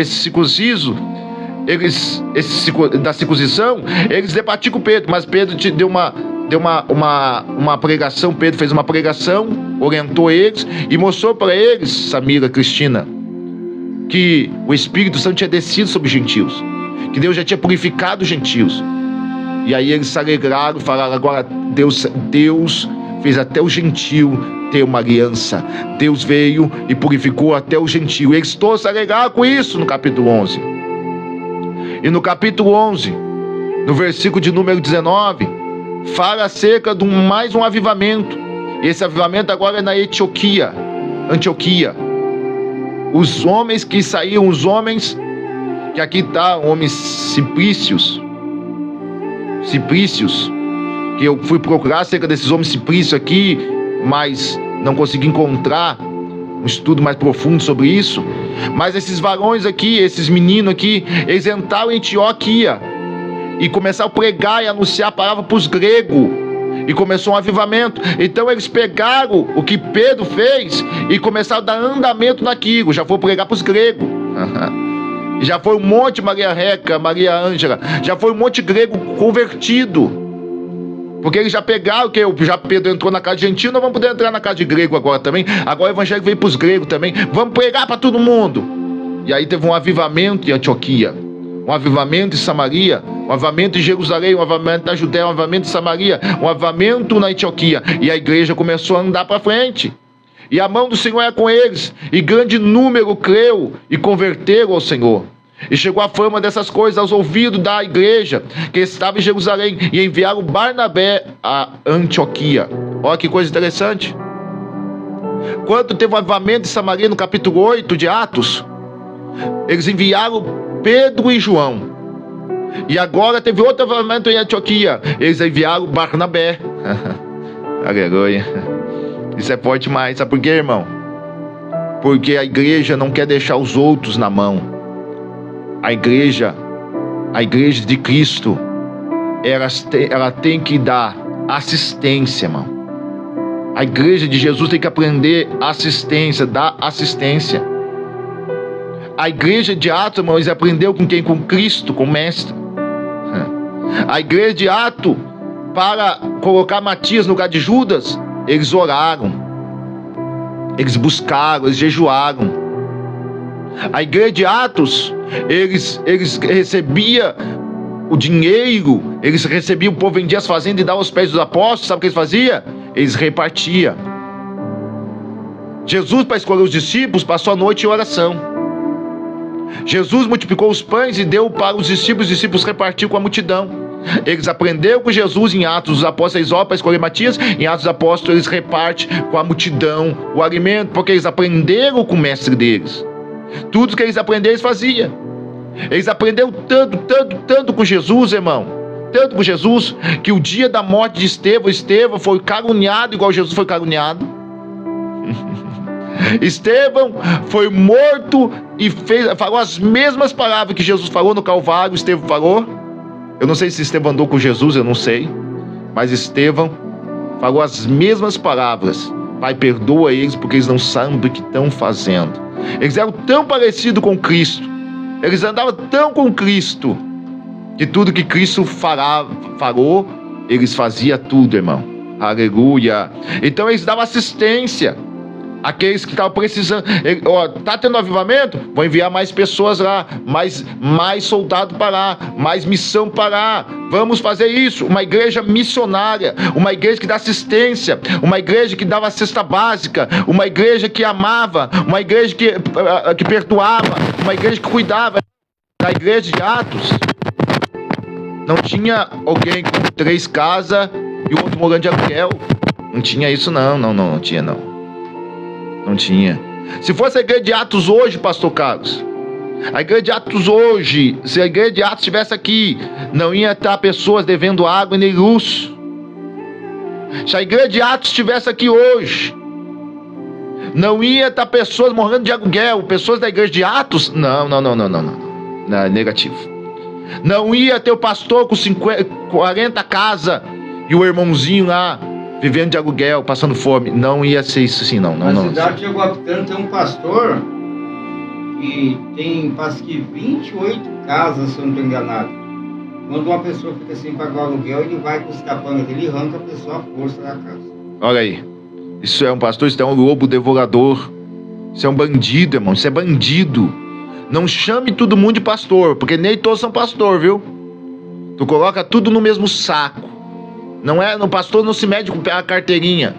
circunciso, da circuncisão, eles debatiam com Pedro, mas Pedro deu uma pregação. Pedro fez uma pregação, orientou eles e mostrou para eles, Samira, Cristina, que o Espírito Santo tinha descido sobre os gentios, que Deus já tinha purificado os gentios. E aí eles se alegraram, falaram: agora Deus fez até o gentio ter uma aliança. Deus veio e purificou até o gentio. Eles todos se alegraram com isso no capítulo 11. E no capítulo 11, no versículo de número 19, fala acerca de mais um avivamento. E esse avivamento agora é na Antioquia. Os homens que saíram, que aqui está, homens Simplícios, que eu fui procurar acerca desses homens Simplícios aqui, mas não consegui encontrar um estudo mais profundo sobre isso. Mas esses varões aqui, esses meninos aqui, eles entraram em Antioquia e começaram a pregar e anunciar a palavra para os gregos, e começou um avivamento. Então eles pegaram o que Pedro fez e começaram a dar andamento naquilo. Já foi pregar para os gregos. Já foi um monte, Maria Reca, Maria Ângela, já foi um monte grego convertido. Porque eles já pegaram, que já Pedro entrou na casa de gentio, nós vamos poder entrar na casa de grego agora também. Agora o evangelho veio para os gregos também. Vamos pregar para todo mundo. E aí teve um avivamento em Antioquia, um avivamento em Samaria, um avivamento em Jerusalém, um avivamento na Judéia, um avivamento em Samaria, um avivamento na Antioquia. E a igreja começou a andar para frente. E a mão do Senhor era com eles, e grande número creu e converteram ao Senhor. E chegou a fama dessas coisas aos ouvidos da igreja que estava em Jerusalém, e enviaram Barnabé a Antioquia. Olha que coisa interessante. Quando teve um avivamento em Samaria, no capítulo 8 de Atos, eles enviaram Pedro e João. E agora teve outro avivamento em Antioquia, eles enviaram Barnabé. Aleluia. Isso é forte demais. Sabe por quê, irmão? Porque a igreja não quer deixar os outros na mão. A igreja de Cristo, ela tem que dar assistência, irmão. A igreja de Jesus tem que aprender assistência, dar assistência. A igreja de Atos, irmão, eles aprenderam com quem? Com Cristo, com o Mestre. A igreja de Atos, para colocar Matias no lugar de Judas, eles oraram, eles buscaram, eles jejuaram. A igreja de Atos, eles recebiam o dinheiro, o povo vendia as fazendas e dava aos pés dos apóstolos. Sabe o que eles faziam? Eles repartiam. Jesus, para escolher os discípulos, passou a noite em oração. Jesus multiplicou os pães e deu para os discípulos repartiram com a multidão. Eles aprenderam com Jesus em Atos dos Apóstolos, eles oram para escolher Matias, em Atos dos Apóstolos eles repartem com a multidão o alimento, porque eles aprenderam com o mestre deles. Tudo que eles aprenderam, eles faziam. Eles aprenderam tanto com Jesus, irmão, tanto com Jesus, que o dia da morte de Estevão foi caluniado igual Jesus foi caluniado. Estevão foi morto e falou as mesmas palavras que Jesus falou no Calvário. Estevão falou. Eu não sei se Estevão andou com Jesus, eu não sei, mas Estevão falou as mesmas palavras: Pai, perdoa eles porque eles não sabem do que estão fazendo. Eles eram tão parecidos com Cristo, eles andavam tão com Cristo, que tudo que Cristo falou, eles faziam tudo, irmão. Aleluia. Então eles davam assistência àqueles que estavam precisando. Tá tendo avivamento? Vou enviar mais pessoas lá, mais soldados para lá, mais missão para lá. Vamos fazer isso. Uma igreja missionária, uma igreja que dá assistência, uma igreja que dava cesta básica, uma igreja que amava, uma igreja que perdoava, uma igreja que cuidava. Na igreja de Atos não tinha alguém com 3 casas e o outro morando de aluguel. Não tinha isso, não tinha, não. Não tinha. Se fosse a igreja de Atos hoje, pastor Carlos, a igreja de Atos hoje, se a igreja de Atos estivesse aqui, não ia estar pessoas devendo água e nem luz. Se a igreja de Atos estivesse aqui hoje, não ia estar pessoas morrendo de aluguel. Pessoas da igreja de Atos, não, é negativo. Não ia ter o pastor com 40 casas e o irmãozinho lá vivendo de aluguel, passando fome. Não ia ser isso assim, não. Na cidade de Jaguapitã tem um pastor que tem, parece que 28 casas, se eu não estou enganado. Quando uma pessoa fica sem pagar o aluguel, ele vai com os capangas dele e arranca a pessoa à força da casa. Olha aí. Isso é um pastor, isso é um lobo devorador. Isso é um bandido, irmão. Isso é bandido. Não chame todo mundo de pastor, porque nem todos são pastor, viu? Tu coloca tudo no mesmo saco. No pastor não se mede pela carteirinha.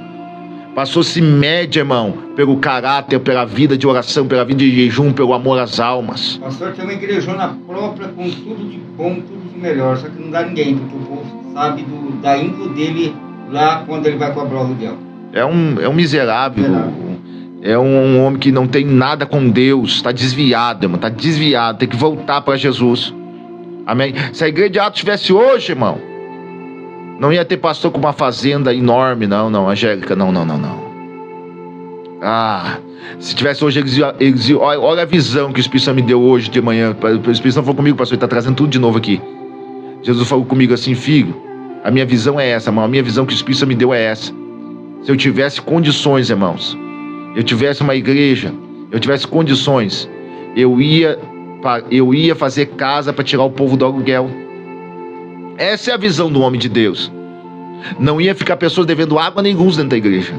Pastor se mede, irmão, pelo caráter, pela vida de oração, pela vida de jejum, pelo amor às almas. Pastor tem uma igrejona própria com tudo de bom, tudo de melhor, só que não dá ninguém, porque o povo sabe da índole dele lá quando ele vai cobrar o aluguel. É um miserável. É um homem que não tem nada com Deus, está desviado, irmão, está desviado, tem que voltar para Jesus. Amém? Se a igreja de Atos estivesse hoje, irmão, não ia ter pastor com uma fazenda enorme, não, Angélica, não. Se tivesse hoje, olha a visão que o Espírito Santo me deu hoje de manhã. O Espírito Santo falou comigo, pastor, ele está trazendo tudo de novo aqui. Jesus falou comigo assim: filho, a minha visão é essa, irmão, a minha visão que o Espírito Santo me deu é essa. Se eu tivesse condições, irmãos, eu tivesse uma igreja, eu tivesse condições, eu ia fazer casa para tirar o povo do aluguel. Essa é a visão do homem de Deus. Não ia ficar pessoas devendo água nem luz dentro da igreja.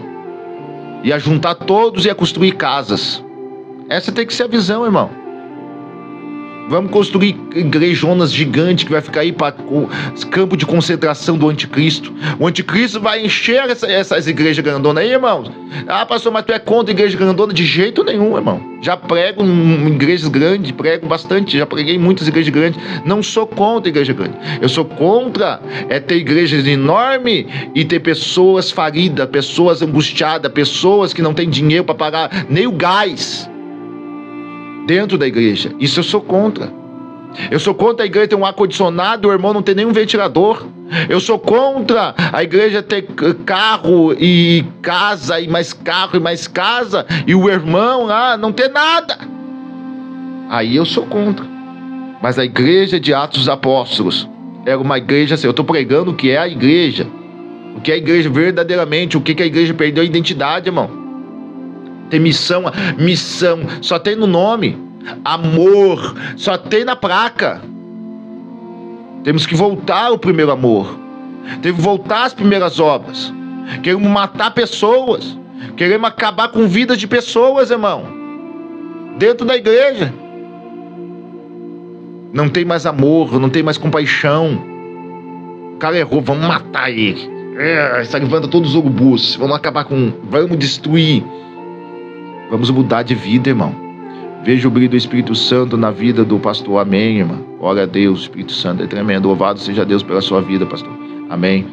Ia juntar todos e ia construir casas. Essa tem que ser a visão, irmão. Vamos construir igrejonas gigantes que vai ficar aí para o campo de concentração do anticristo. O anticristo vai encher essas igrejas grandonas aí, irmãos. Pastor, mas tu é contra a igreja grandona? De jeito nenhum, irmão. Já prego em igrejas grandes, prego bastante, já preguei em muitas igrejas grandes. Não sou contra a igreja grande. Eu sou contra ter igrejas enormes e ter pessoas falidas, pessoas angustiadas, pessoas que não têm dinheiro para pagar nem o gás dentro da igreja. Isso eu sou contra. Eu sou contra a igreja ter um ar-condicionado e o irmão não ter nenhum ventilador. Eu sou contra a igreja ter carro e casa e mais carro e mais casa e o irmão lá não ter nada. Aí eu sou contra. Mas a igreja de Atos dos Apóstolos era uma igreja assim. Eu estou pregando o que é a igreja. O que é a igreja verdadeiramente. O que a igreja perdeu a identidade, irmão. Tem missão só tem no nome. Amor só tem na placa. Temos que voltar ao primeiro amor. Temos que voltar às primeiras obras. Queremos matar pessoas. Queremos acabar com vidas de pessoas, irmão, dentro da igreja. Não tem mais amor, não tem mais compaixão. O cara errou, vamos matar ele. Está levando todos os urubus. Vamos acabar com... Vamos destruir. Vamos mudar de vida, irmão. Vejo o brilho do Espírito Santo na vida do pastor. Amém, irmã. Glória a Deus, o Espírito Santo é tremendo. Louvado seja Deus pela sua vida, pastor. Amém.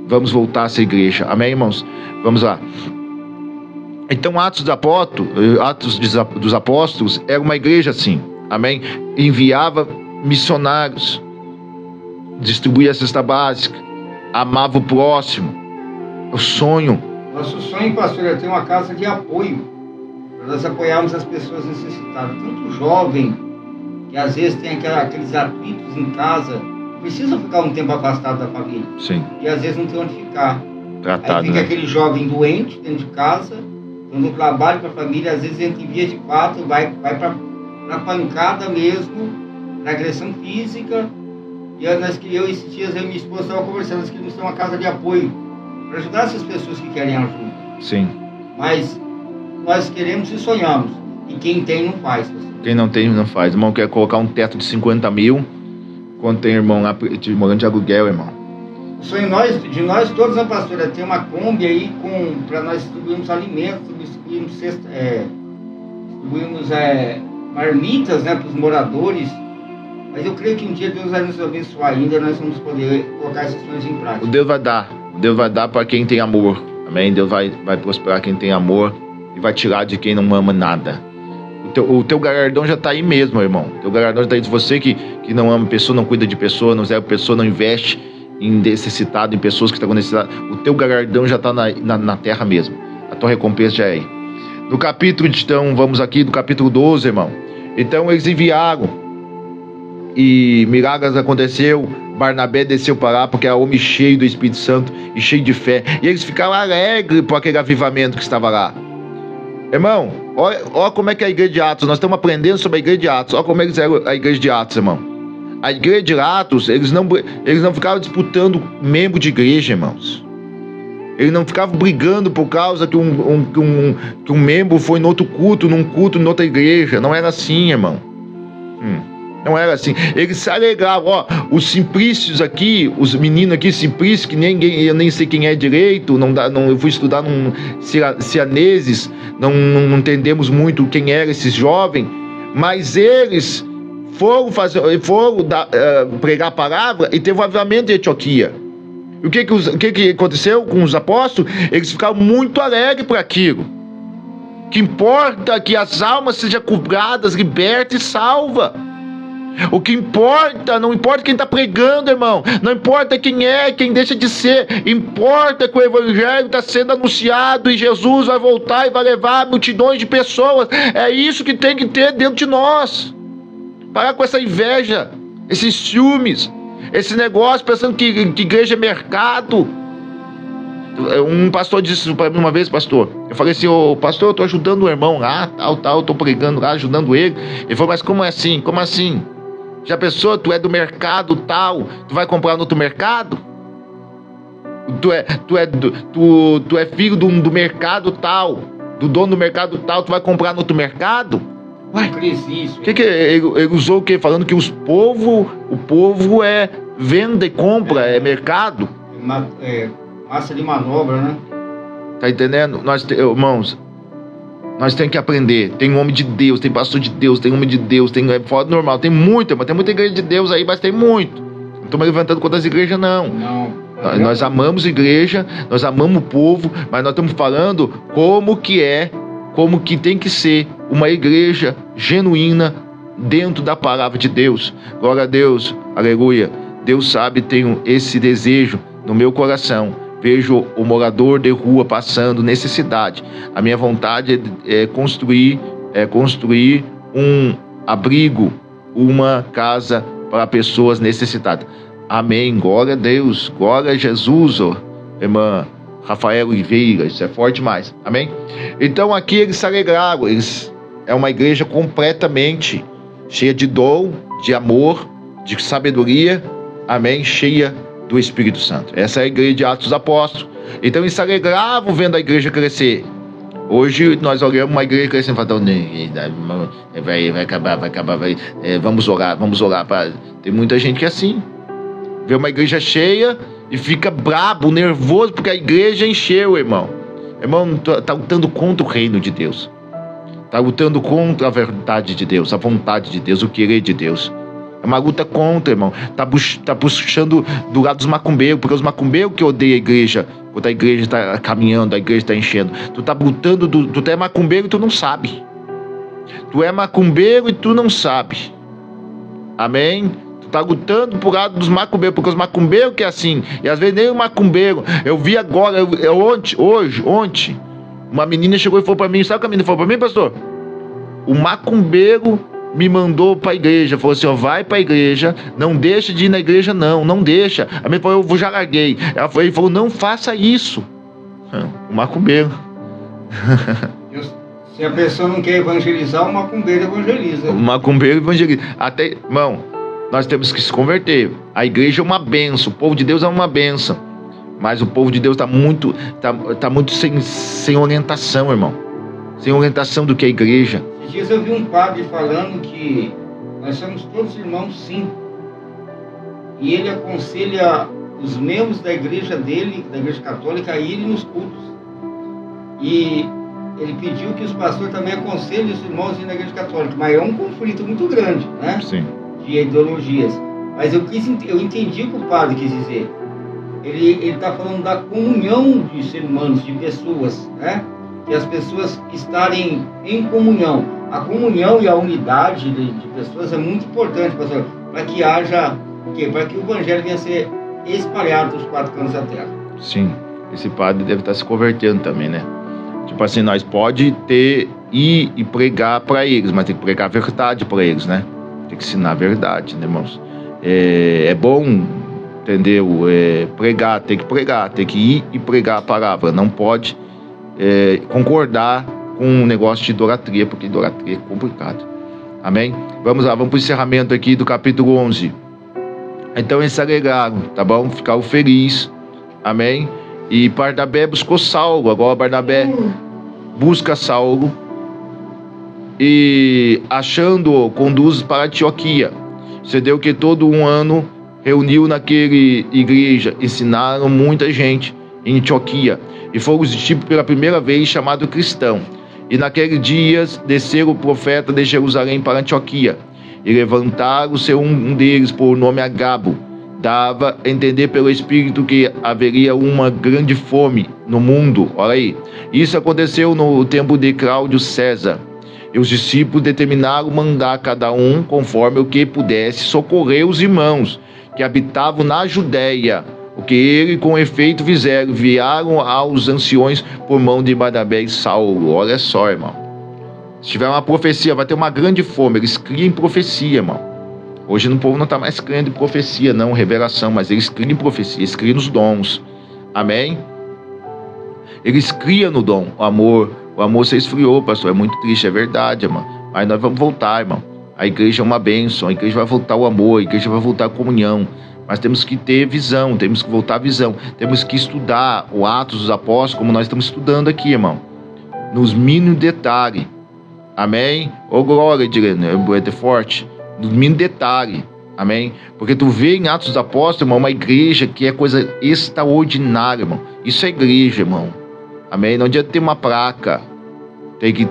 Vamos voltar a ser igreja. Amém, irmãos? Vamos lá. Então, Atos dos Apóstolos era uma igreja assim. Amém? Enviava missionários, distribuía a cesta básica, amava o próximo. O sonho. Nosso sonho, pastor, é ter uma casa de apoio, para nós apoiarmos as pessoas necessitadas. Tanto jovem, que às vezes tem aqueles atritos em casa, precisa ficar um tempo afastado da família. Sim. E às vezes não tem onde ficar. Tratado, aí fica né? aquele jovem doente dentro de casa, quando trabalha para a família, às vezes entra em vias de fato, vai para pancada mesmo, para agressão física. E eu esses dias, eu e minha esposa estavam conversando, nós queríamos ter uma casa de apoio, para ajudar essas pessoas que querem ajuda. Sim. Mas nós queremos e sonhamos. E quem tem não faz, pastor. Quem não tem, não faz. Irmão, quer colocar um teto de 50 mil, quando tem irmão lá morando de aluguel, irmão. O sonho de nós todos, né, pastor, é ter uma Kombi aí para nós distribuirmos alimentos, distribuirmos marmitas, né, para os moradores. Mas eu creio que um dia Deus vai nos abençoar ainda, nós vamos poder colocar esses sonhos em prática. Deus vai dar para quem tem amor. Amém? Deus vai prosperar quem tem amor e vai tirar de quem não ama nada. O teu galardão já está aí mesmo, irmão. O teu galardão já está aí. Você que não ama pessoa, não cuida de pessoa, não serve pessoa, não investe em necessitado, em pessoas que estão com necessidade. O teu galardão já está na terra mesmo. A tua recompensa já é aí. No capítulo, então, vamos aqui do capítulo 12, irmão. Então eles enviaram e milagres aconteceu. Barnabé desceu para lá porque era homem cheio do Espírito Santo e cheio de fé. E eles ficaram alegres por aquele avivamento que estava lá. Irmão, olha como é que é a igreja de Atos. Nós estamos aprendendo sobre a igreja de Atos. Olha como é que é a igreja de Atos, irmão. A igreja de Atos, eles não ficavam disputando membro de igreja, irmãos. Eles não ficavam brigando por causa que um membro foi no outro culto, num culto, em outra igreja. Não era assim, irmão. Não era assim. Eles se alegravam. Ó, os Simplícios aqui, os meninos aqui, Simplícios, que eu nem sei quem é direito, eu fui estudar num cianeses, não entendemos muito quem era esses jovens, mas eles foram pregar a palavra e teve um avivamento em Antioquia. E o que aconteceu com os apóstolos? Eles ficaram muito alegres por aquilo. O que importa é que as almas sejam curadas, libertas e salvas. O que importa, não importa quem está pregando, irmão. Não importa quem é, quem deixa de ser. Importa que o evangelho está sendo anunciado e Jesus vai voltar e vai levar multidões de pessoas. É isso que tem que ter dentro de nós. Parar com essa inveja, esses ciúmes, esse negócio pensando que igreja é mercado. Um pastor disse isso para mim uma vez, pastor. Eu falei assim, pastor, eu estou ajudando o irmão lá, tal, estou pregando lá, ajudando ele. Ele falou, mas como é assim? Como assim? Já pensou, tu é do mercado tal, tu vai comprar no outro mercado? Tu é filho do mercado tal, do dono do mercado tal, tu vai comprar no outro mercado? Uai, que ele usou o quê? Falando que o povo é venda e compra, é mercado. Massa de manobra, né? Tá entendendo? Irmãos, nós temos que aprender. Tem um homem de Deus, tem pastor de Deus, tem homem de Deus, tem fora do normal, tem muita igreja de Deus aí, mas tem muito. Não estou me levantando contra as igrejas, não. Nós amamos igreja, nós amamos o povo, mas nós estamos falando como que tem que ser uma igreja genuína dentro da palavra de Deus. Glória a Deus, aleluia. Deus sabe, tenho esse desejo no meu coração. Vejo o morador de rua passando necessidade. A minha vontade é construir um abrigo, uma casa para pessoas necessitadas. Amém. Glória a Deus. Glória a Jesus, irmã Rafael Oliveira. Isso é forte demais. Amém. Então aqui eles se alegraram. É uma igreja completamente cheia de dom, de amor, de sabedoria. Amém. Cheia do Espírito Santo. Essa é a igreja de Atos dos Apóstolos. Então eles se alegravam vendo a igreja crescer. Hoje nós olhamos uma igreja crescendo e falamos, vai acabar, vamos orar. Tem muita gente que é assim. Vê uma igreja cheia e fica brabo, nervoso, porque a igreja encheu, irmão. Irmão, está lutando contra o reino de Deus. Está lutando contra a verdade de Deus, a vontade de Deus, o querer de Deus. É uma luta contra, irmão. Tá puxando do lado dos macumbeiros, porque os macumbeiros que odeiam a igreja, quando a igreja está caminhando, a igreja está enchendo. Tu tá lutando, tu é macumbeiro e tu não sabe. Tu é macumbeiro e tu não sabe. Amém? Tu tá lutando por lado dos macumbeiros, porque os macumbeiros que é assim, e às vezes nem o macumbeiro. Eu vi agora, ontem, uma menina chegou e falou para mim, sabe o que a menina falou para mim, pastor? O macumbeiro me mandou para a igreja, falou assim, ó, vai para a igreja, não deixa de ir na igreja, não deixa. A minha falou, eu já larguei. Ele falou, não faça isso. O macumbeiro. Se a pessoa não quer evangelizar, o macumbeiro evangeliza. O macumbeiro evangeliza. Até, irmão, nós temos que se converter. A igreja é uma bênção, o povo de Deus é uma bênção. Mas o povo de Deus está muito sem orientação, irmão. Sem orientação do que é a igreja. Esses dias eu vi um padre falando que nós somos todos irmãos, sim. E ele aconselha os membros da igreja dele, da igreja católica, a irem nos cultos. E ele pediu que os pastores também aconselhem os irmãos a irem na igreja católica. Mas é um conflito muito grande, né? Sim. De ideologias. Mas eu entendi o que o padre quis dizer. Ele está falando da comunhão de seres humanos, de pessoas, né? E as pessoas estarem em comunhão. A comunhão e a unidade de pessoas é muito importante, pastor, para que haja o quê? Para que o evangelho venha a ser espalhado dos 4 cantos da terra. Sim, esse padre deve estar se convertendo também, né? Tipo assim, nós pode ir e pregar para eles, mas tem que pregar a verdade para eles, né? Tem que ensinar a verdade, né, irmãos? É bom, entendeu? Pregar, tem que ir e pregar a palavra. Não pode concordar com um negócio de idolatria, porque idolatria é complicado. Amém? Vamos lá, vamos para o encerramento aqui do capítulo 11. Então eles se alegraram, tá bom? Ficaram felizes. Amém? E Barnabé buscou Saulo. Agora Barnabé busca Saulo e, achando-o, conduz para Antioquia. Sucedeu que todo um ano reuniu naquele igreja, ensinaram muita gente em Antioquia, e foram os discípulos pela primeira vez chamados cristãos. E naqueles dias desceram o profeta de Jerusalém para Antioquia, e levantaram-se um deles por nome Agabo. Dava a entender pelo Espírito que haveria uma grande fome no mundo. Olha aí. Isso aconteceu no tempo de Cláudio César. E os discípulos determinaram mandar cada um conforme o que pudesse socorrer os irmãos que habitavam na Judéia. O que ele com efeito fizeram, enviaram aos anciões por mão de Barnabé e Saulo. Olha só, irmão. Se tiver uma profecia, vai ter uma grande fome. Eles criam profecia, irmão. Hoje o povo não está mais crendo em profecia, não, revelação, mas eles criam em profecia, eles criam nos dons. Amém? Eles criam no dom, o amor se esfriou, pastor, é muito triste, é verdade, irmão. Mas nós vamos voltar, irmão. A igreja é uma bênção, a igreja vai voltar o amor, a igreja vai voltar a comunhão. Mas temos que ter visão, temos que voltar a visão. Temos que estudar o Atos dos Apóstolos, como nós estamos estudando aqui, irmão. Nos mínimos detalhes. Amém? Ô glória, é forte. No mínimo detalhe, amém? Porque tu vê em Atos dos Apóstolos, irmão, uma igreja que é coisa extraordinária, irmão. Isso é igreja, irmão, amém? Não adianta ter uma placa, tem que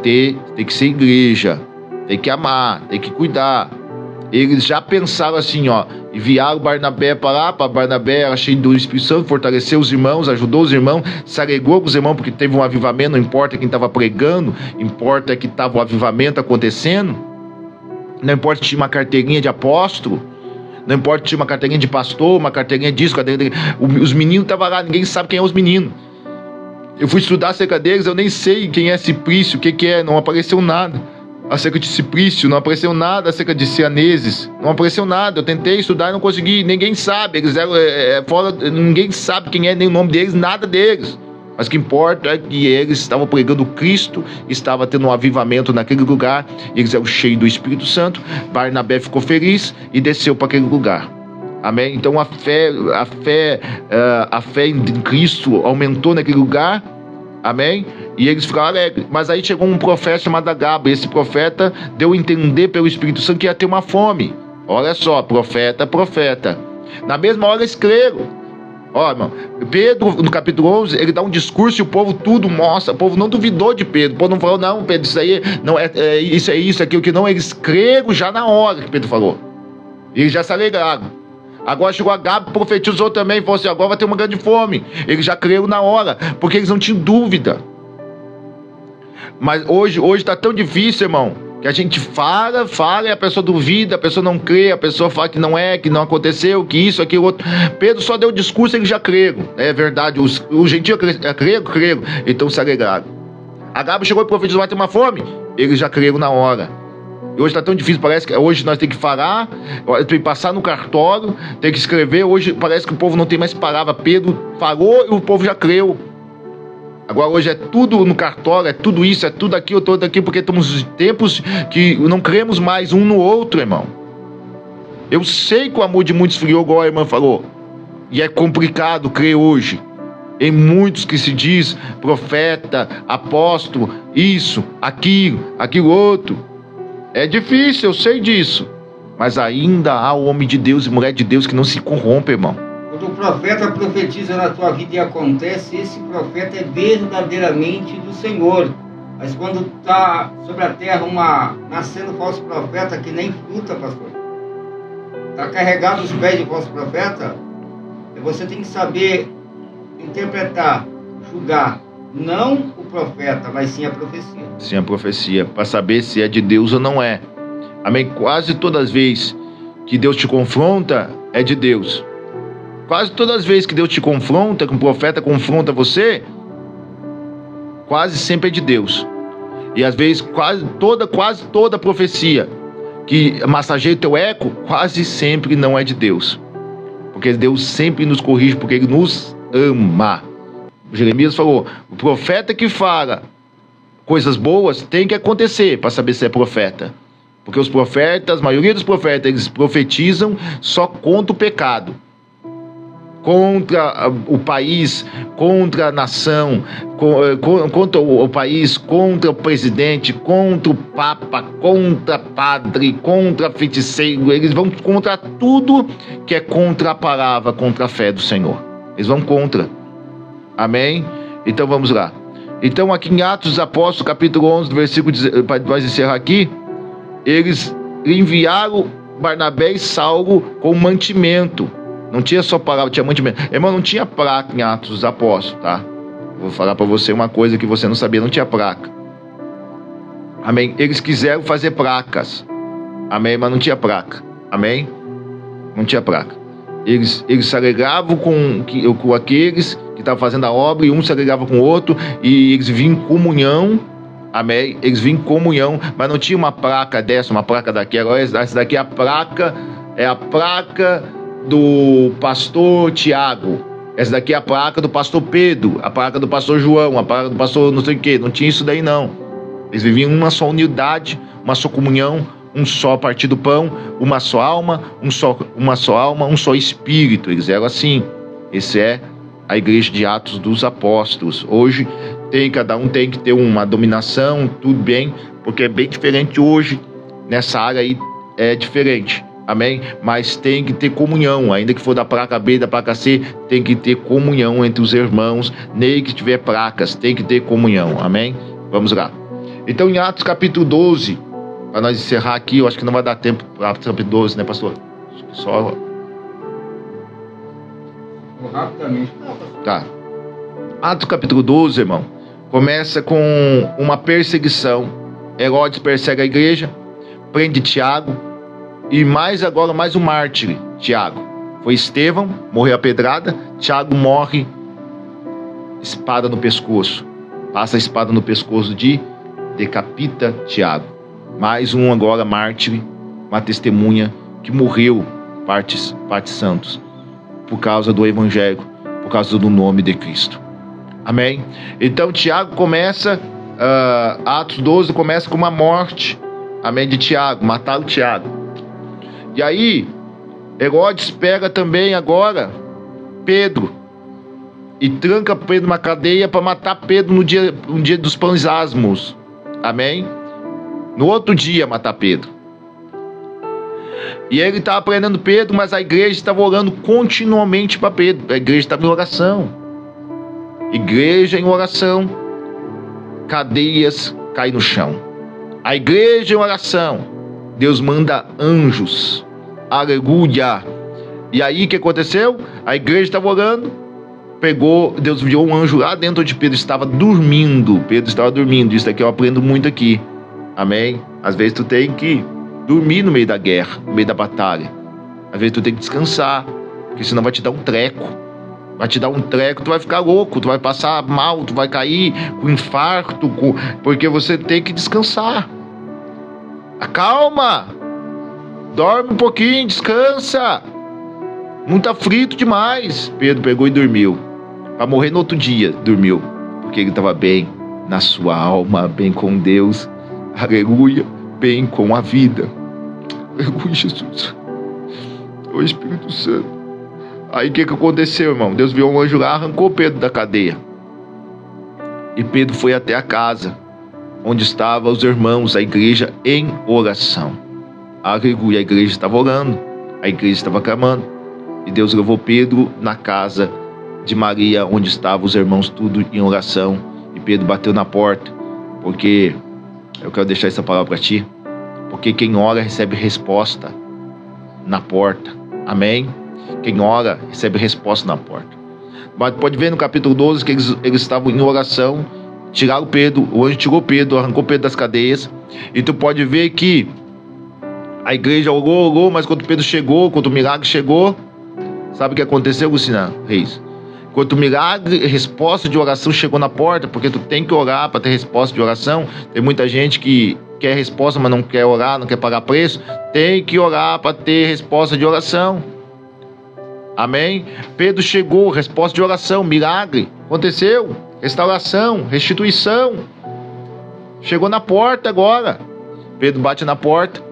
ser igreja, tem que amar, tem que cuidar. Eles já pensaram assim, ó, enviaram Barnabé para lá, para Barnabé era cheio do Espírito Santo, fortaleceu os irmãos, ajudou os irmãos, se alegrou com os irmãos, porque teve um avivamento, não importa quem estava pregando, importa que estava o avivamento acontecendo. Não importa se tinha uma carteirinha de apóstolo, não importa se tinha uma carteirinha de pastor, uma carteirinha disso, os meninos estavam lá, ninguém sabe quem é os meninos. Eu fui estudar acerca deles, eu nem sei quem é Ciprício, o que é, não apareceu nada acerca de Ciprício, não apareceu nada acerca de Cianeses, não apareceu nada. Eu tentei estudar e não consegui, ninguém sabe, eles eram fora, ninguém sabe quem é, nem o nome deles, nada deles. Mas o que importa é que eles estavam pregando Cristo, estava tendo um avivamento naquele lugar, eles eram cheios do Espírito Santo. Barnabé ficou feliz e desceu para aquele lugar. Amém? Então a fé em Cristo aumentou naquele lugar. Amém? E eles ficaram alegres. Mas aí chegou um profeta chamado Agabo. Esse profeta deu a entender pelo Espírito Santo que ia ter uma fome. Olha só, profeta. Na mesma hora eles creram. Ó, irmão, Pedro, no capítulo 11, ele dá um discurso e o povo tudo mostra. O povo não duvidou de Pedro. O povo não falou, não, Pedro, isso aí não isso, aquilo que não. Eles creram já na hora que Pedro falou. E eles já se alegraram. Agora chegou a Gabe, profetizou também, falou assim, agora vai ter uma grande fome. Eles já creram na hora, porque eles não tinham dúvida. Mas hoje está tão difícil, irmão, que a gente fala e a pessoa duvida, a pessoa não crê, a pessoa fala que não aconteceu, que isso, aquilo, outro. Pedro só deu o discurso e eles já creram. É verdade, os gentios creram, então se alegraram. A Gabi chegou e profetizou, vai ter uma fome, eles já creram na hora. E hoje está tão difícil, parece que hoje nós temos que falar, tem que passar no cartório, tem que escrever, hoje parece que o povo não tem mais palavra. Pedro falou e o povo já creu. Agora hoje é tudo no cartório, é tudo isso, é tudo aquilo, todo aqui, porque estamos em tempos que não cremos mais um no outro, irmão. Eu sei que o amor de muitos esfriou, igual a irmã falou, e é complicado crer hoje em muitos que se diz profeta, apóstolo, isso, aquilo outro. É difícil, eu sei disso, mas ainda há o homem de Deus e mulher de Deus que não se corrompe, irmão. Quando o profeta profetiza na tua vida e acontece, esse profeta é verdadeiramente do Senhor. Mas quando está sobre a terra nascendo falso profeta que nem fruta, pastor, está carregado os pés de falso profeta, você tem que saber interpretar, julgar, não o profeta, mas sim a profecia. Sim, a profecia, para saber se é de Deus ou não é. Amém? Quase todas as vezes que Deus te confronta, é de Deus. Quase todas as vezes que Deus te confronta, que um profeta confronta você, quase sempre é de Deus. E às vezes quase toda profecia que massageia o teu eco, quase sempre não é de Deus. Porque Deus sempre nos corrige, porque Ele nos ama. Jeremias falou, o profeta que fala coisas boas tem que acontecer para saber se é profeta. Porque os profetas, a maioria dos profetas, eles profetizam só contra o pecado. Contra o país, contra a nação, contra o país, contra o presidente, contra o papa, contra padre, contra feiticeiro. Eles vão contra tudo que é contra a palavra, contra a fé do Senhor. Eles vão contra. Amém? Então vamos lá. Então aqui em Atos dos Apóstolos, capítulo 11, versículo 10, para nós encerrar aqui, eles enviaram Barnabé e Saulo com mantimento. Não tinha só palavra, tinha mantimento. Irmão, não tinha placa em Atos dos Apóstolos, tá? Vou falar para você uma coisa que você não sabia, não tinha placa. Amém? Eles quiseram fazer placas. Amém? Mas não tinha placa. Amém? Não tinha placa. Eles se alegravam com aqueles que estavam fazendo a obra, e um se alegrava com o outro, e eles vinham em comunhão. Amém? Eles vinham em comunhão, mas não tinha uma placa dessa, uma placa daquela. Essa daqui é a placa do pastor Tiago, essa daqui é a placa do pastor Pedro, a placa do pastor João, a placa do pastor não sei o que, não tinha isso daí não. Eles viviam uma só unidade, uma só comunhão, um só partir do pão, uma só alma, um só espírito. Eles eram assim. Esse é a igreja de Atos dos Apóstolos. Hoje cada um tem que ter uma dominação, tudo bem, porque é bem diferente hoje, nessa área aí é diferente. Amém? Mas tem que ter comunhão, ainda que for da placa B, da placa C, tem que ter comunhão entre os irmãos, nem que tiver placas, tem que ter comunhão. Amém? Vamos lá. Então em Atos capítulo 12, para nós encerrar aqui, eu acho que não vai dar tempo para Atos capítulo 12, né, pastor? Só... rapidamente. Tá. Atos capítulo 12, irmão, começa com uma perseguição. Herodes persegue a igreja, prende Tiago, e mais um mártir, Tiago. Foi Estevão, morreu a pedrada. Tiago morre, espada no pescoço. Passa a espada no pescoço decapita Tiago. Mais um agora mártir, uma testemunha que morreu, partes santos, por causa do evangelho, por causa do nome de Cristo. Amém? Então Tiago começa, Atos 12 começa com uma morte, amém, de Tiago, mataram Tiago. E aí, Herodes pega também agora Pedro e tranca Pedro numa cadeia para matar Pedro no dia dos pães asmos. Amém? No outro dia matar Pedro. E ele estava prendendo Pedro, mas a igreja estava orando continuamente para Pedro. A igreja estava em oração. Igreja em oração. Cadeias caem no chão. A igreja em oração. Deus manda anjos. Aleluia. E aí o que aconteceu? A igreja estava orando. Deus enviou um anjo lá dentro onde Pedro estava dormindo. Pedro estava dormindo. Isso aqui eu aprendo muito aqui. Amém? Às vezes tu tem que dormir no meio da guerra, no meio da batalha. Às vezes tu tem que descansar, porque senão vai te dar um treco. Vai te dar um treco, tu vai ficar louco, tu vai passar mal, tu vai cair com infarto, porque você tem que descansar. Acalma! Dorme um pouquinho, descansa. Não tá frito demais. Pedro pegou e dormiu. Para morrer no outro dia, dormiu. Porque ele estava bem na sua alma, bem com Deus. Aleluia, bem com a vida. Aleluia, Jesus. O Espírito Santo. Aí o que aconteceu, irmão? Deus viu um anjo lá, arrancou Pedro da cadeia. E Pedro foi até a casa, onde estavam os irmãos, a igreja em oração. Aleluia, a igreja estava orando, a igreja estava clamando. E Deus levou Pedro na casa de Maria, onde estavam os irmãos tudo em oração. E Pedro bateu na porta, porque eu quero deixar essa palavra para ti. Porque quem ora recebe resposta na porta. Amém? Quem ora recebe resposta na porta. Mas pode ver no capítulo 12 que eles estavam em oração. Tiraram Pedro, o anjo tirou Pedro, arrancou Pedro das cadeias. E tu pode ver que a igreja orou, mas quando Pedro chegou, quando o milagre chegou, sabe o que aconteceu, Lucina Reis? Quando o milagre, resposta de oração chegou na porta, porque tu tem que orar para ter resposta de oração. Tem muita gente que quer resposta, mas não quer orar, não quer pagar preço. Tem que orar para ter resposta de oração. Amém? Pedro chegou, resposta de oração, milagre, aconteceu, restauração, restituição. Chegou na porta agora. Pedro bate na porta.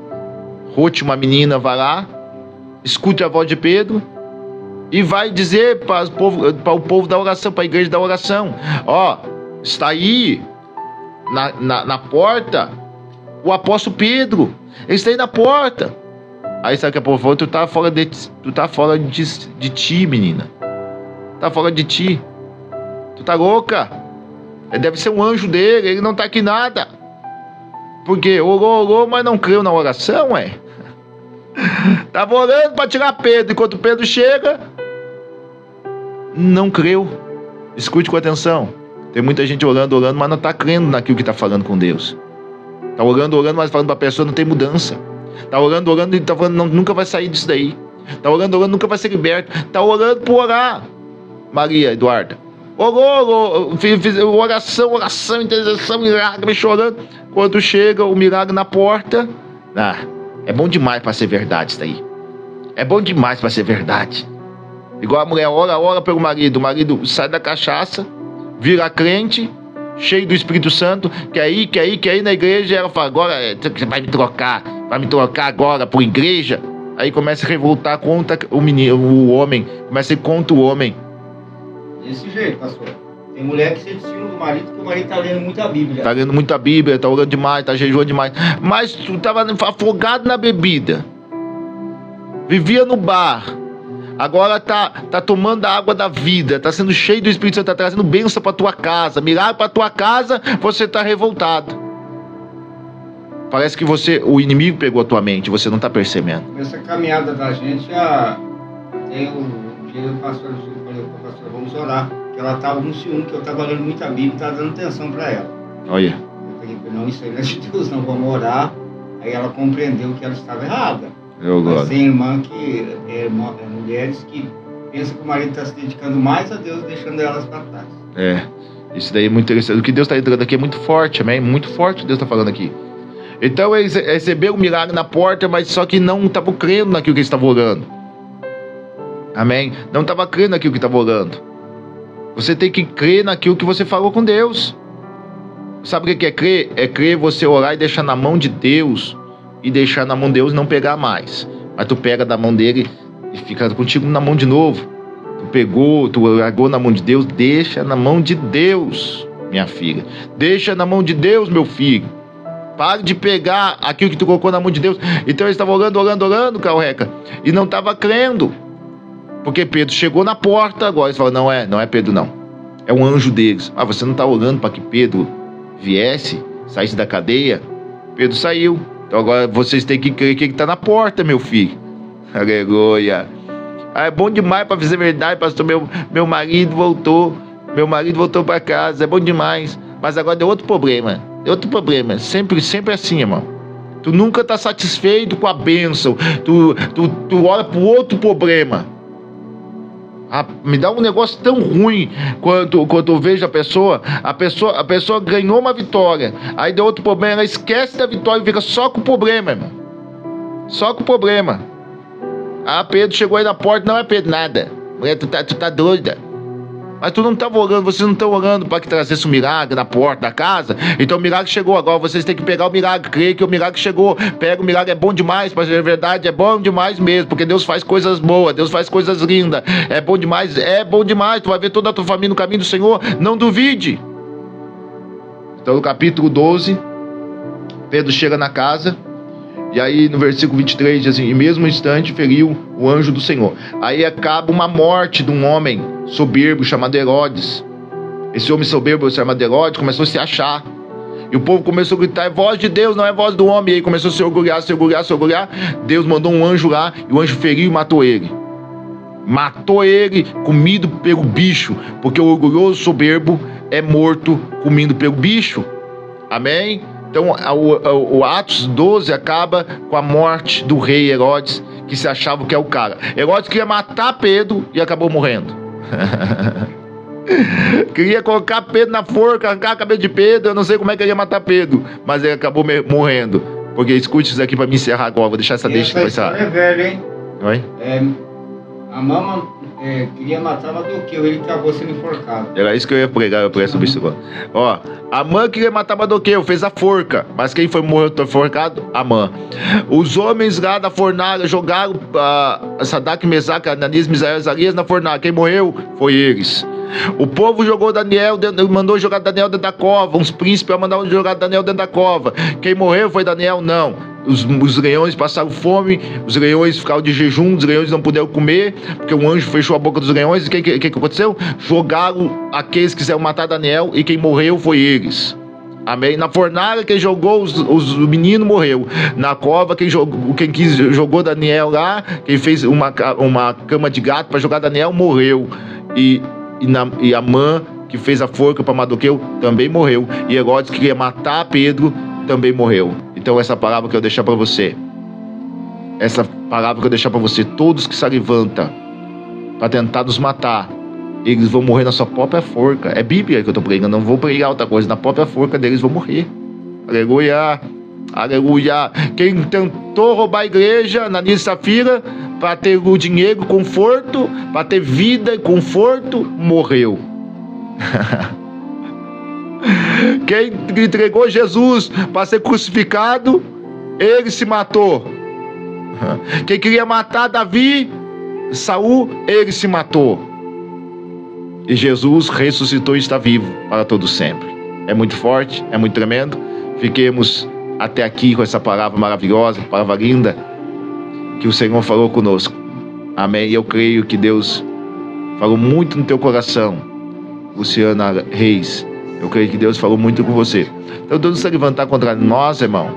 Ruth, uma menina, vai lá, escute a voz de Pedro e vai dizer para o povo da oração, para a igreja da oração: ó, está aí na porta o apóstolo Pedro, ele está aí na porta. Aí sabe que a povo falou: tu tá fora de ti, menina, tá fora de ti, tu tá louca, deve ser um anjo dele, ele não tá aqui nada. Porque orou, mas não creu na oração, Tava orando para tirar Pedro, enquanto Pedro chega, não creu. Escute com atenção. Tem muita gente orando, mas não está crendo naquilo que está falando com Deus. Está orando, mas falando para a pessoa, não tem mudança. Está orando e está falando, não, nunca vai sair disso daí. Está orando, nunca vai ser liberto. Está orando por orar. Maria Eduarda orou, fiz oração, intercessão, milagre, chorando. Quando chega o milagre na porta, é bom demais para ser verdade isso daí. É bom demais para ser verdade. Igual a mulher ora pelo marido. O marido sai da cachaça, vira crente, cheio do Espírito Santo, quer ir na igreja. Ela fala: agora você vai me trocar agora por igreja. Aí começa a revoltar contra o homem, começa a ir contra o homem. Desse jeito, pastor. Tem mulher que sente ciúme do marido porque o marido está lendo muita Bíblia. Está lendo muita Bíblia, está orando demais, está jejuando demais. Mas tu estava afogado na bebida. Vivia no bar. Agora tá tomando a água da vida. Está sendo cheio do Espírito Santo, está trazendo bênção para tua casa. Milagre para tua casa, você está revoltado. Parece que o inimigo pegou a tua mente, você não está percebendo. Essa caminhada da gente, tem um dia o pastor falou: pastor, vamos orar. Ela estava no ciúme, que eu estava lendo muita Bíblia e estava dando atenção para ela. Olha. Eu falei: não, isso aí não é de Deus, não, vamos orar. Aí ela compreendeu que ela estava errada. Mas tem mulheres que pensam que o marido está se dedicando mais a Deus, deixando elas para trás. Isso daí é muito interessante. O que Deus está entrando aqui é muito forte, amém? Muito forte o que Deus está falando aqui. Então eles receberam o milagre na porta, mas só que não estavam crendo naquilo que eles estavam orando. Amém? Não estava crendo naquilo que estavam orando. Você tem que crer naquilo que você falou com Deus. Sabe o que é crer? É crer você orar e deixar na mão de Deus. E deixar na mão de Deus, não pegar mais. Mas tu pega da mão dele e fica contigo na mão de novo. Tu largou na mão de Deus, deixa na mão de Deus, minha filha. Deixa na mão de Deus, meu filho. Para de pegar aquilo que tu colocou na mão de Deus. Então eles estavam orando, Carreca, e não estava crendo. Porque Pedro chegou na porta, agora eles falaram, não é Pedro não. É um anjo deles. Ah, você não está orando para que Pedro viesse, saísse da cadeia? Pedro saiu. Então agora vocês têm que crer que ele está na porta, meu filho. Aleluia. Ah, é bom demais para dizer a verdade, pastor. Meu marido voltou. Meu marido voltou para casa. É bom demais. Mas agora deu outro problema. Sempre assim, irmão. Tu nunca tá satisfeito com a bênção. Tu olha pro outro problema. Ah, me dá um negócio tão ruim quando eu vejo a pessoa ganhou uma vitória. Aí deu outro problema, ela esquece da vitória e fica só com o problema, irmão. Só com o problema. Ah, Pedro chegou aí na porta, não é Pedro nada. Mulher, tu tá doida. Mas tu não estava orando, vocês não estão orando para que trazesse um milagre na porta da casa. Então o milagre chegou, agora vocês têm que pegar o milagre, crer que o milagre chegou. Pega o milagre, é bom demais, mas é verdade, é bom demais mesmo, porque Deus faz coisas boas, Deus faz coisas lindas. É bom demais, tu vai ver toda a tua família no caminho do Senhor, não duvide. Então no capítulo 12, Pedro chega na casa, e aí no versículo 23 diz assim, e mesmo instante feriu o anjo do Senhor. Aí acaba uma morte de um homem soberbo chamado Herodes. Esse homem soberbo chamado Herodes começou a se achar. E o povo começou a gritar, é voz de Deus, não é voz do homem. E aí começou a se orgulhar. Deus mandou um anjo lá, e o anjo feriu e matou ele. Matou ele, comido pelo bicho. Porque o orgulhoso soberbo é morto comido pelo bicho. Amém? Então o Atos 12 acaba com a morte do rei Herodes, que se achava que é o cara. Herodes queria matar Pedro e acabou morrendo. Queria colocar Pedro na forca, arrancar a cabeça de Pedro. Eu não sei como é que ele ia matar Pedro, mas ele acabou morrendo. Porque escute isso aqui para me encerrar agora. Vou deixar essa deixa para encerrar. É velho, hein? Oi? A mama queria matar Mardoqueu, ele acabou sendo enforcado. Era isso que eu ia pregar sobre isso agora. Ó, Amã queria matar Mardoqueu, fez a forca. Mas quem foi morto enforcado? Amã. Os homens lá da fornalha jogaram Sadraque, Mesaque, Ananias, Misael e Azarias na fornalha. Quem morreu? Foi eles. O povo jogou Daniel, mandou jogar Daniel dentro da cova. Uns príncipes mandaram jogar Daniel dentro da cova. Quem morreu foi Daniel? Não. Os leões passaram fome, os leões ficaram de jejum, os leões não puderam comer, porque um anjo fechou a boca dos leões. E o que aconteceu? Jogaram aqueles que quiseram matar Daniel, e quem morreu foi eles. Amém? Na fornalha, quem jogou os meninos morreu. Na cova, quem jogou Daniel lá, quem fez uma cama de gato para jogar Daniel, morreu. E Amã, que fez a forca para Mardoqueu, também morreu. E Herodes, que queria matar Pedro, também morreu. Então essa palavra que eu deixar para você, todos que se levantam para tentar nos matar, eles vão morrer na sua própria forca. É Bíblia que eu estou pregando, não vou pregar outra coisa. Na própria forca deles vão morrer. Aleluia, aleluia. Quem tentou roubar a igreja, Ananias e Safira, para ter o dinheiro, conforto, para ter vida e conforto, morreu. Quem entregou Jesus para ser crucificado, ele se matou. Quem queria matar Davi, Saul, ele se matou. E Jesus ressuscitou e está vivo para todo sempre. É muito forte, é muito tremendo. Fiquemos até aqui com essa palavra maravilhosa, palavra linda, que o Senhor falou conosco. Amém. E eu creio que Deus falou muito no teu coração, Luciana Reis. Eu creio que Deus falou muito com você. Então Deus se levantar contra nós, irmão,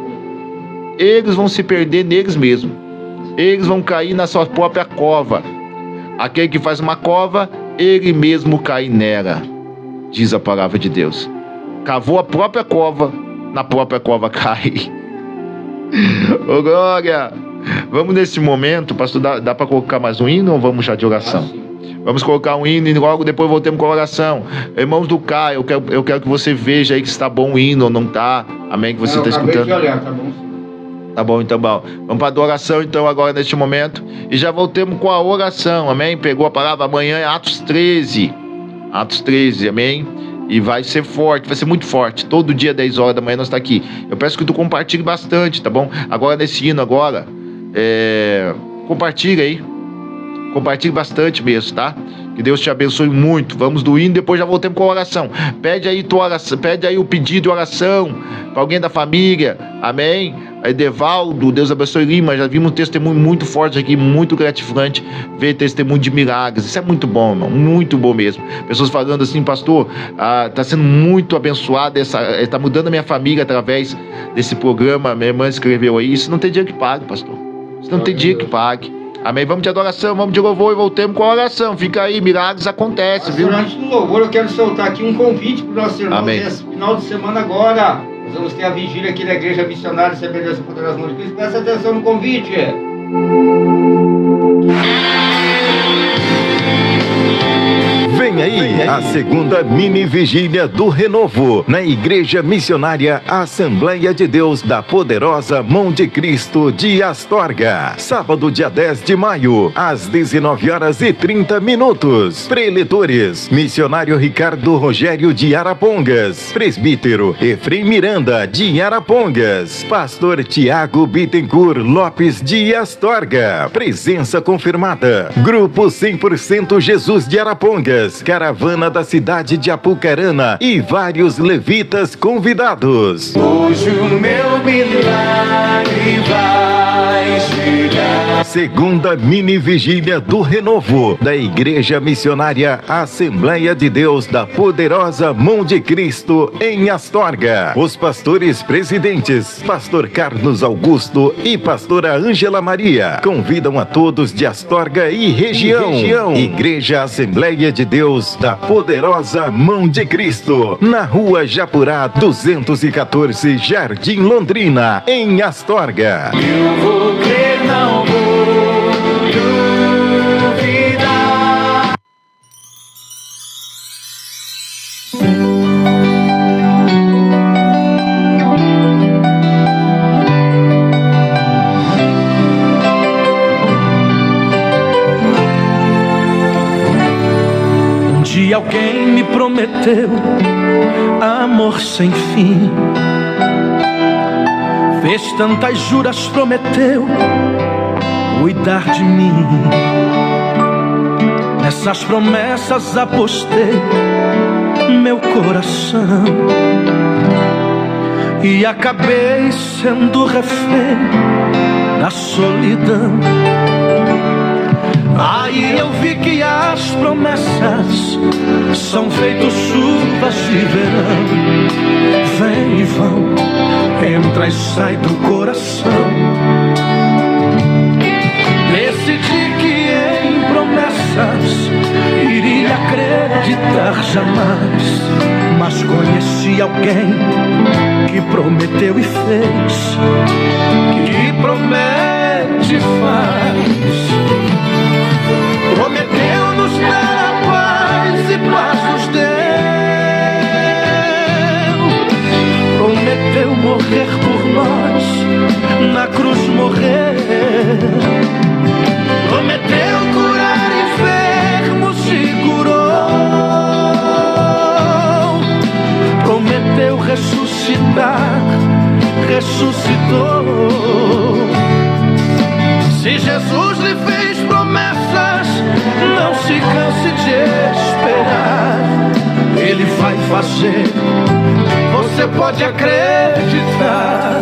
eles vão se perder neles mesmos. Eles vão cair na sua própria cova. Aquele que faz uma cova, ele mesmo cai nela, diz a palavra de Deus. Cavou a própria cova, na própria cova cai. Ô glória! Vamos nesse momento, pastor, dá para colocar mais um hino ou vamos já de oração? Vamos colocar um hino e logo depois voltemos com a oração. Irmãos do Caio, eu quero que você veja aí que está bom o hino ou não está. Amém? Que você está escutando. De olhar, tá bom? Tá bom, então bom. Vamos para a adoração então agora neste momento. E já voltemos com a oração, amém? Pegou a palavra, amanhã é Atos 13. Atos 13, amém? E vai ser forte, vai ser muito forte. Todo dia, 10 horas da manhã, nós estamos aqui. Eu peço que tu compartilhe bastante, tá bom? Agora nesse hino compartilha aí. Compartilhe bastante mesmo, tá? Que Deus te abençoe muito. Vamos do hino, depois já voltamos com a oração. Pede aí tua oração, pede aí o pedido de oração para alguém da família. Amém? Edevaldo, Deus abençoe Lima. Já vimos um testemunho muito forte aqui, muito gratificante ver testemunho de milagres. Isso é muito bom, irmão, muito bom mesmo. Pessoas falando assim, pastor, tá sendo muito abençoada, tá mudando a minha família através desse programa. Minha irmã escreveu aí. Isso não tem dia que pague, pastor. Isso não tem dia que pague. Amém? Vamos de adoração, vamos de louvor e voltemos com a oração. Fica aí, milagres acontecem, viu? Antes do louvor, eu quero soltar aqui um convite para os nossos irmãos. Amém. Esse final de semana agora, nós vamos ter a vigília aqui da Igreja Missionária Semelhança Poderosa Mão de Cristo. Presta atenção no convite. Vem aí a segunda mini vigília do Renovo na Igreja Missionária Assembleia de Deus da Poderosa Mão de Cristo de Astorga. Sábado, dia 10 de maio, às 19h30. Preletores: missionário Ricardo Rogério de Arapongas, presbítero Efrem Miranda de Arapongas, pastor Tiago Bittencourt Lopes de Astorga. Presença confirmada: Grupo 100% Jesus de Arapongas, Caravana da cidade de Apucarana e vários levitas convidados. Hoje o meu milagre vai chegar. Segunda mini vigília do Renovo da Igreja Missionária Assembleia de Deus da Poderosa Mão de Cristo em Astorga. Os pastores presidentes, pastor Carlos Augusto e pastora Ângela Maria, convidam a todos de Astorga e região. Igreja Assembleia de Deus da Poderosa Mão de Cristo, na Rua Japurá 214, Jardim Londrina, em Astorga. Eu vou crer, não vou duvidar. Um dia alguém me prometeu amor sem fim. Fez tantas juras, prometeu cuidar de mim. Nessas promessas apostei meu coração e acabei sendo refém da solidão. Aí eu vi que as promessas são feitas chuvas de verão. Vem e vão, entra e sai do coração. Decidi que em promessas iria acreditar jamais, mas conheci alguém que prometeu e fez, que promete e faz. Prometeu-nos dar a paz e paz nos deu. Prometeu morrer por nós, na cruz morrer. Prometeu curar enfermos e curou. Prometeu ressuscitar, ressuscitou. Se Jesus lhe fez promessas, não se canse de esperar. Ele vai fazer, você pode acreditar.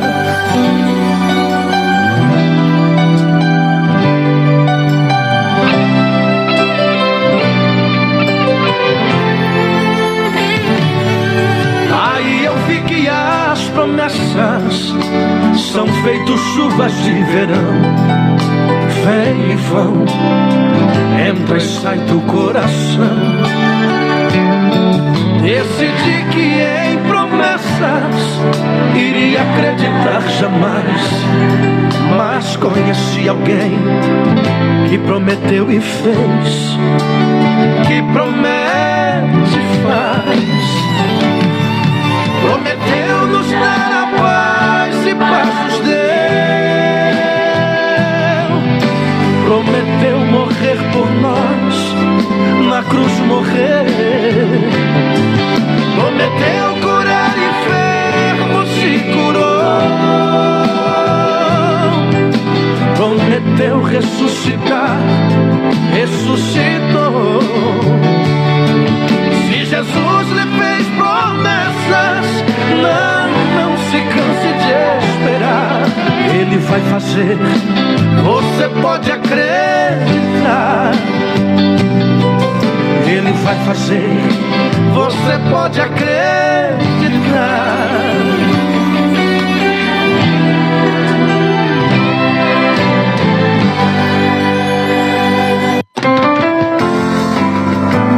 Aí eu vi que as promessas são feitas chuvas de verão. Vem e vão, entra e sai do coração. Decidi que em promessas iria acreditar jamais, mas conheci alguém que prometeu e fez, que promete e faz. Prometeu-nos dar a paz e paz nos deu. Prometeu morrer por nós, na cruz morrer. Prometeu curar enfermos e curou. Prometeu ressuscitar, ressuscitou. vai fazer, você pode acreditar. Ele vai fazer, você pode acreditar.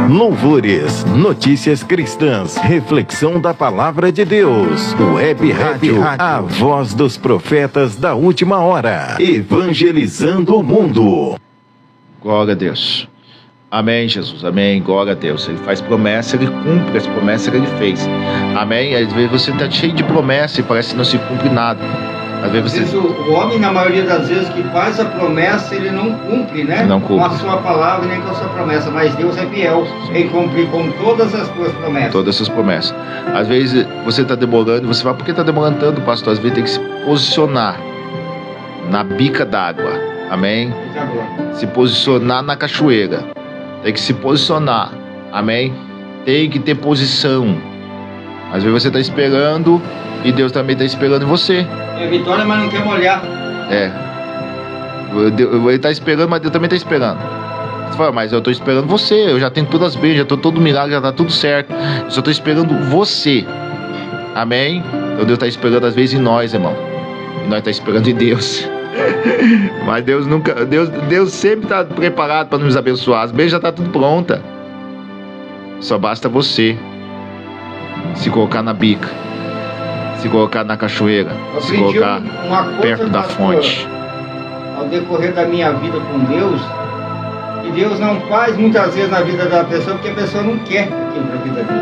Louvores, notícias cristãs, reflexão da palavra de Deus. Web Rádio, a voz dos profetas da última hora. Evangelizando o mundo. Glória a Deus. Amém, Jesus. Amém. Glória a Deus. Ele faz promessa, ele cumpre as promessas que ele fez. Amém. Às vezes você está cheio de promessa e parece que não se cumpre nada. Às vezes o homem, na maioria das vezes, que faz a promessa, ele não cumpre, né? Não cumpre. Com a sua palavra nem com a sua promessa. Mas Deus é fiel em cumprir com todas as suas promessas. Todas essas promessas. Às vezes você está demorando, você fala, por que está demorando tanto, pastor? Às vezes tem que se posicionar na bica d'água. Amém? Se posicionar na cachoeira. Tem que se posicionar. Amém? Tem que ter posição. Às vezes você está esperando e Deus também está esperando em você. É vitória, mas não quer molhar. É. Ele está esperando, mas Deus também está esperando. Você fala, mas eu estou esperando você. Eu já tenho todas as bênçãos, já estou todo milagre, já está tudo certo. Eu só estou esperando você. Amém? Então Deus está esperando às vezes em nós, irmão. E nós estamos esperando em Deus. Mas Deus nunca. Deus sempre está preparado para nos abençoar. As bênçãos já estão tudo pronta. Só basta você se colocar na bica, se colocar na cachoeira, se colocar perto da fonte. Ao decorrer da minha vida com Deus, que Deus não faz muitas vezes na vida da pessoa porque a pessoa não quer aquilo para a vida dele.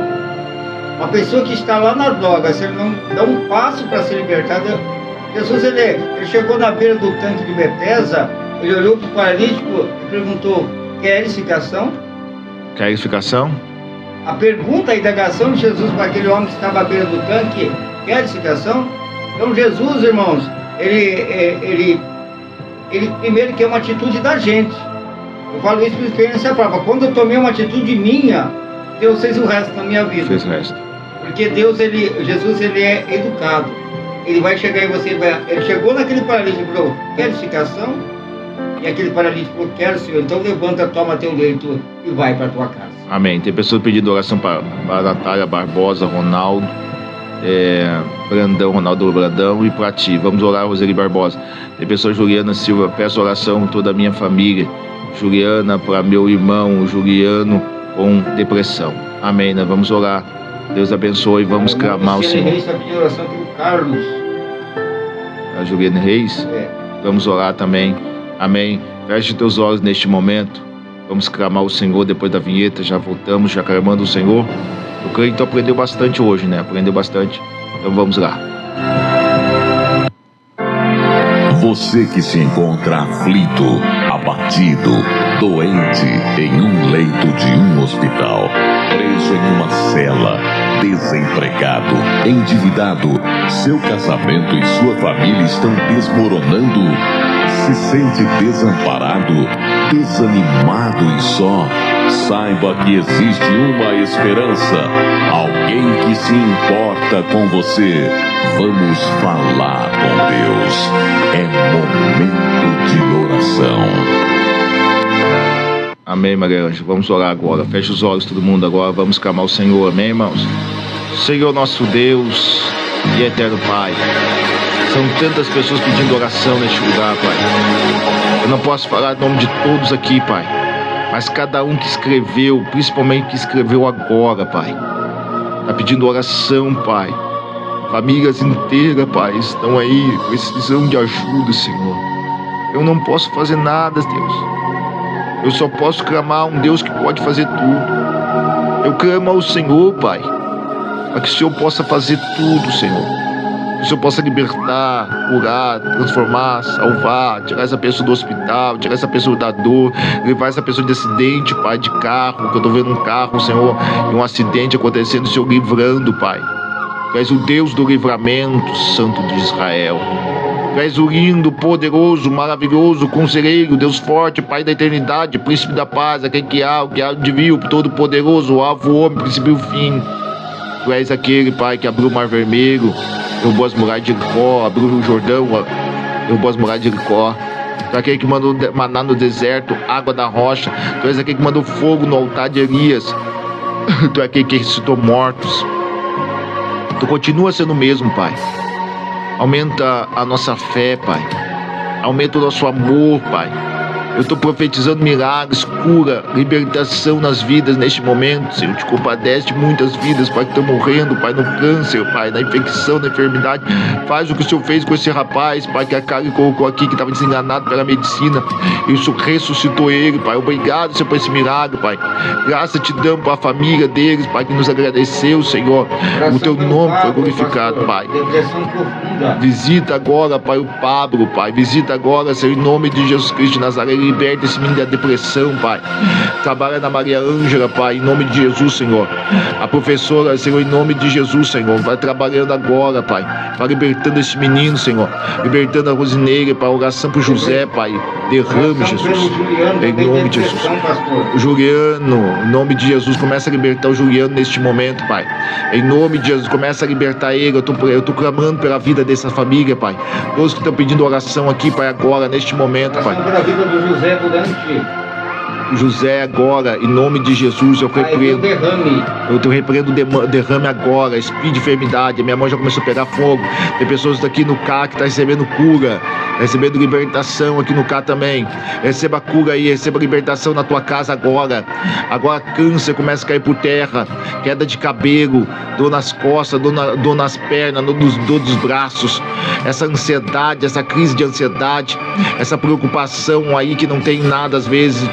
Uma pessoa que está lá na droga, se ele não dá um passo para ser libertado, Jesus ele chegou na beira do tanque de Betesda, ele olhou para o paralítico e perguntou: queres ficação? Queres ficação? A pergunta, a indagação de Jesus para aquele homem que estava à beira do tanque: queres ficação? Então Jesus, irmãos, ele primeiro quer uma atitude da gente. Eu falo isso por experiência própria. Quando eu tomei uma atitude minha, Deus fez o resto na minha vida. Fez o resto. Porque Jesus ele é educado. Ele vai chegar em você, ele chegou naquele paralítico e falou: queres ficação? E aquele paralítico falou: quero, Senhor. Então levanta, toma teu leito e vai para a tua casa. Amém. Tem pessoas pedindo oração para a Natália Barbosa, Ronaldo, Ronaldo Brandão e para ti. Vamos orar, Roseli Barbosa. Tem pessoa, Juliana Silva, peço oração por toda a minha família. Juliana, para meu irmão Juliano com depressão. Amém. Nós vamos orar. Deus abençoe. Vamos clamar o Senhor. Reis está pedindo oração pelo Carlos. A Juliana Reis. Vamos orar também. Amém. Feche teus olhos neste momento. Vamos clamar o Senhor depois da vinheta. Já voltamos, já clamando o Senhor. Eu creio que tu aprendeu bastante hoje, né? Aprendeu bastante. Então vamos lá. Você que se encontra aflito, abatido, doente, em um leito de um hospital, preso em uma cela, desempregado, endividado, seu casamento e sua família estão desmoronando, se sente desamparado, desanimado e só, saiba que existe uma esperança, alguém que se importa com você. Vamos falar com Deus. É momento de oração. Amém, Maria Ângela. Vamos orar agora. Feche os olhos, todo mundo agora. Vamos clamar o Senhor. Amém, irmãos? Senhor nosso Deus e eterno Pai. São tantas pessoas pedindo oração neste lugar, Pai. Eu não posso falar em nome de todos aqui, Pai. Mas cada um que escreveu, principalmente que escreveu agora, Pai, está pedindo oração, Pai. Famílias inteiras, Pai, estão aí precisando de ajuda, Senhor. Eu não posso fazer nada, Deus. Eu só posso clamar a um Deus que pode fazer tudo. Eu clamo ao Senhor, Pai, para que o Senhor possa fazer tudo, Senhor. Que o Senhor possa libertar, curar, transformar, salvar, tirar essa pessoa do hospital, tirar essa pessoa da dor, levar essa pessoa de acidente, Pai, de carro, que eu estou vendo um carro, Senhor, e um acidente acontecendo, o Senhor livrando, Pai. Tu és o Deus do livramento, Santo de Israel. Tu és o lindo, poderoso, maravilhoso, conselheiro, Deus forte, Pai da eternidade, príncipe da paz, aquele que há, o que há de vil, todo poderoso, o alvo, o homem, princípio e o fim. Tu és aquele, Pai, que abriu o mar vermelho, derrubou as muralhas de Jericó, abriu o Jordão, derrubou as muralhas de Jericó. Tu é aquele que mandou maná no deserto, água da rocha. Tu és aquele que mandou fogo no altar de Elias. Tu é aquele que ressuscitou mortos. Tu continua sendo o mesmo, Pai. Aumenta a nossa fé, Pai. Aumenta o nosso amor, Pai. Eu estou profetizando milagres, cura, libertação nas vidas neste momento, Senhor. Te compadece de muitas vidas, Pai, que estão morrendo, Pai, no câncer, Pai, na infecção, na enfermidade. Faz o que o Senhor fez com esse rapaz, Pai, que a Karen colocou aqui, que estava desenganado pela medicina. E o Senhor ressuscitou ele, Pai. Obrigado, Senhor, por esse milagre, Pai. Graças te damos para a família deles, Pai, que nos agradeceu, Senhor. O teu nome foi glorificado, Pai. Visita agora, Pai, o Pablo, Pai. Visita agora, Senhor, em nome de Jesus Cristo de Nazaré. Liberta esse menino da depressão, Pai. Trabalha na Maria Ângela, Pai, em nome de Jesus, Senhor. A professora, Senhor, em nome de Jesus, Senhor. Vai trabalhando agora, Pai. Vai libertando esse menino, Senhor. Libertando a Rosineira, Pai. Oração pro José, Pai. Derrame, Jesus. Em nome de Jesus. O Juliano, em nome de Jesus. Começa a libertar o Juliano neste momento, Pai. Em nome de Jesus. Começa a libertar ele. Eu tô clamando pela vida dessa família, Pai. Todos que estão pedindo oração aqui, Pai, agora, neste momento, Pai. José Durante. José agora, em nome de Jesus, eu repreendo. Eu repreendo derrame agora, espírito de enfermidade. A minha mão já começou a pegar fogo. Tem pessoas aqui no CA que estão recebendo cura, recebendo libertação aqui no CA também. Receba cura aí, receba libertação na tua casa agora. Agora câncer começa a cair por terra, queda de cabelo, dor nas costas, dor nas pernas, dor dos braços. Essa ansiedade, essa crise de ansiedade, essa preocupação aí que não tem nada às vezes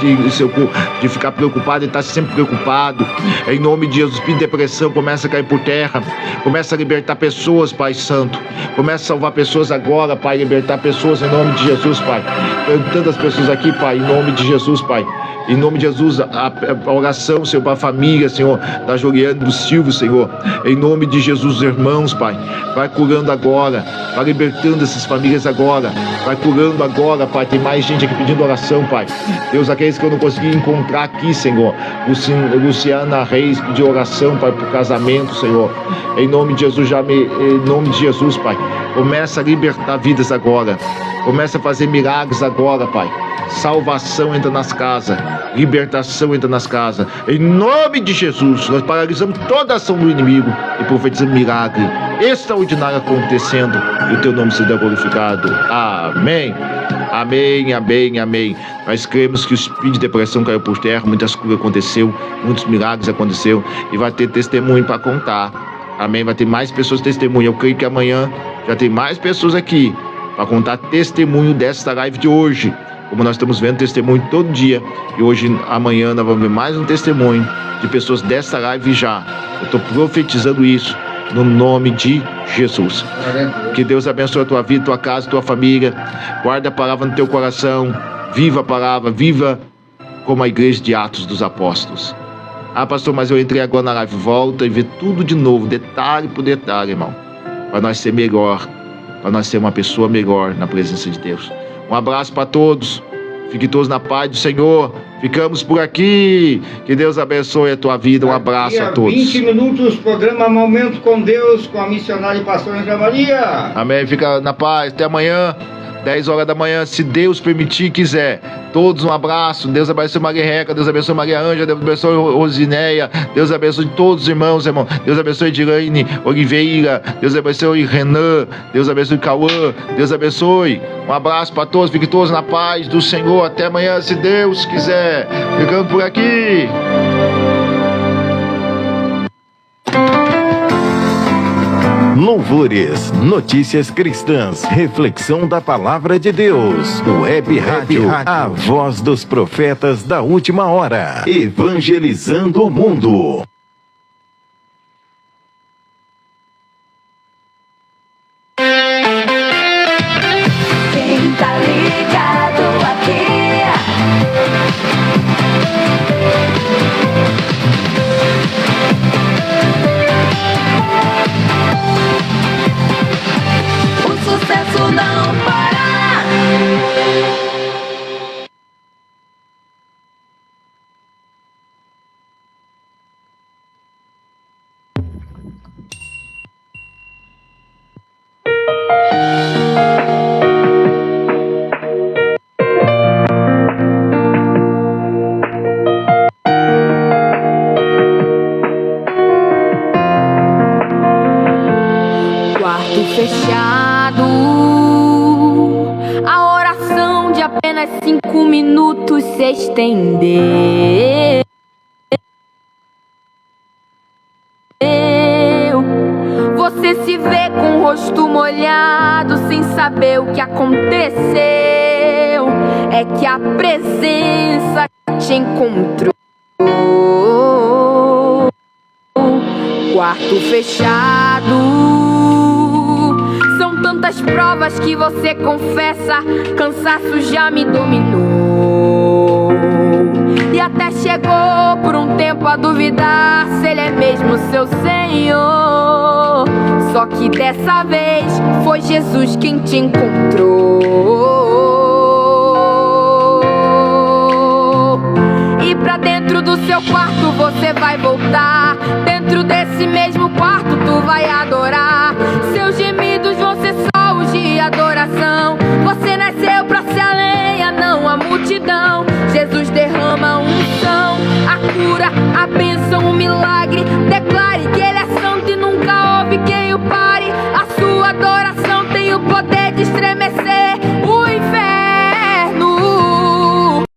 de ficar preocupado e estar sempre preocupado. Em nome de Jesus, espírito de depressão começa a cair por terra. Começa a libertar pessoas, Pai Santo. Começa a salvar pessoas agora, Pai. Libertar pessoas em nome de Jesus, Pai. Tantas pessoas aqui, Pai, em nome de Jesus, Pai. Em nome de Jesus, a oração, Senhor, para a família, Senhor, da Juliana e do Silvio, Senhor. Em nome de Jesus, irmãos, Pai. Vai curando agora. Vai libertando essas famílias agora. Vai curando agora, Pai. Tem mais gente aqui pedindo oração, Pai. Deus, aqueles que eu não consegui encontrar aqui, Senhor. Luciana Reis pediu oração, Pai, para o casamento, Senhor. Em nome de Jesus, em nome de Jesus, Pai. Começa a libertar vidas agora. Começa a fazer milagres agora, Pai. Salvação entra nas casas. Libertação entra nas casas. Em nome de Jesus, nós paralisamos toda a ação do inimigo e profetizamos milagre extraordinário acontecendo. E o teu nome seja glorificado. Amém. Amém, amém, amém. Nós cremos que o espírito de depressão caiu por terra, muitas curas aconteceu, muitos milagres aconteceu e vai ter testemunho para contar. Amém, vai ter mais pessoas testemunhas. Eu creio que amanhã já tem mais pessoas aqui para contar testemunho desta live de hoje. Como nós estamos vendo testemunho todo dia. E hoje, amanhã, nós vamos ver mais um testemunho de pessoas desta live já. Eu estou profetizando isso no nome de Jesus. Que Deus abençoe a tua vida, tua casa, tua família. Guarda a palavra no teu coração. Viva a palavra, viva como a igreja de Atos dos Apóstolos. Ah, pastor, mas eu entrei agora na live. Volta e vê tudo de novo, detalhe por detalhe, irmão. Para nós ser melhor, para nós ser uma pessoa melhor na presença de Deus. Um abraço para todos. Fiquem todos na paz do Senhor. Ficamos por aqui. Que Deus abençoe a tua vida. Um abraço a todos. 20 minutos, programa Momento com Deus, com a missionária e pastora Angela Maria. Amém. Fica na paz. Até amanhã, 10 horas da manhã, se Deus permitir e quiser. Todos um abraço. Deus abençoe Maria Reca. Deus abençoe Maria Ângela. Deus abençoe Rosineia. Deus abençoe todos os irmãos, irmão. Deus abençoe Dirane Oliveira. Deus abençoe Renan. Deus abençoe Cauã. Deus abençoe. Um abraço para todos. Fiquem todos na paz do Senhor. Até amanhã, se Deus quiser. Ficando por aqui. Louvores, notícias cristãs, reflexão da palavra de Deus. Web Rádio, a voz dos profetas da última hora. Evangelizando o mundo. Quem tá ligado aqui? O sucesso não para. até 5 minutos se estender. Você se vê com o rosto molhado, sem saber o que aconteceu. É que a presença te encontrou. Quarto fechado. São tantas provas que você confessa, cansaço já me dominou. E até chegou por um tempo a duvidar se Ele é mesmo seu Senhor. Só que dessa vez foi Jesus quem te encontrou.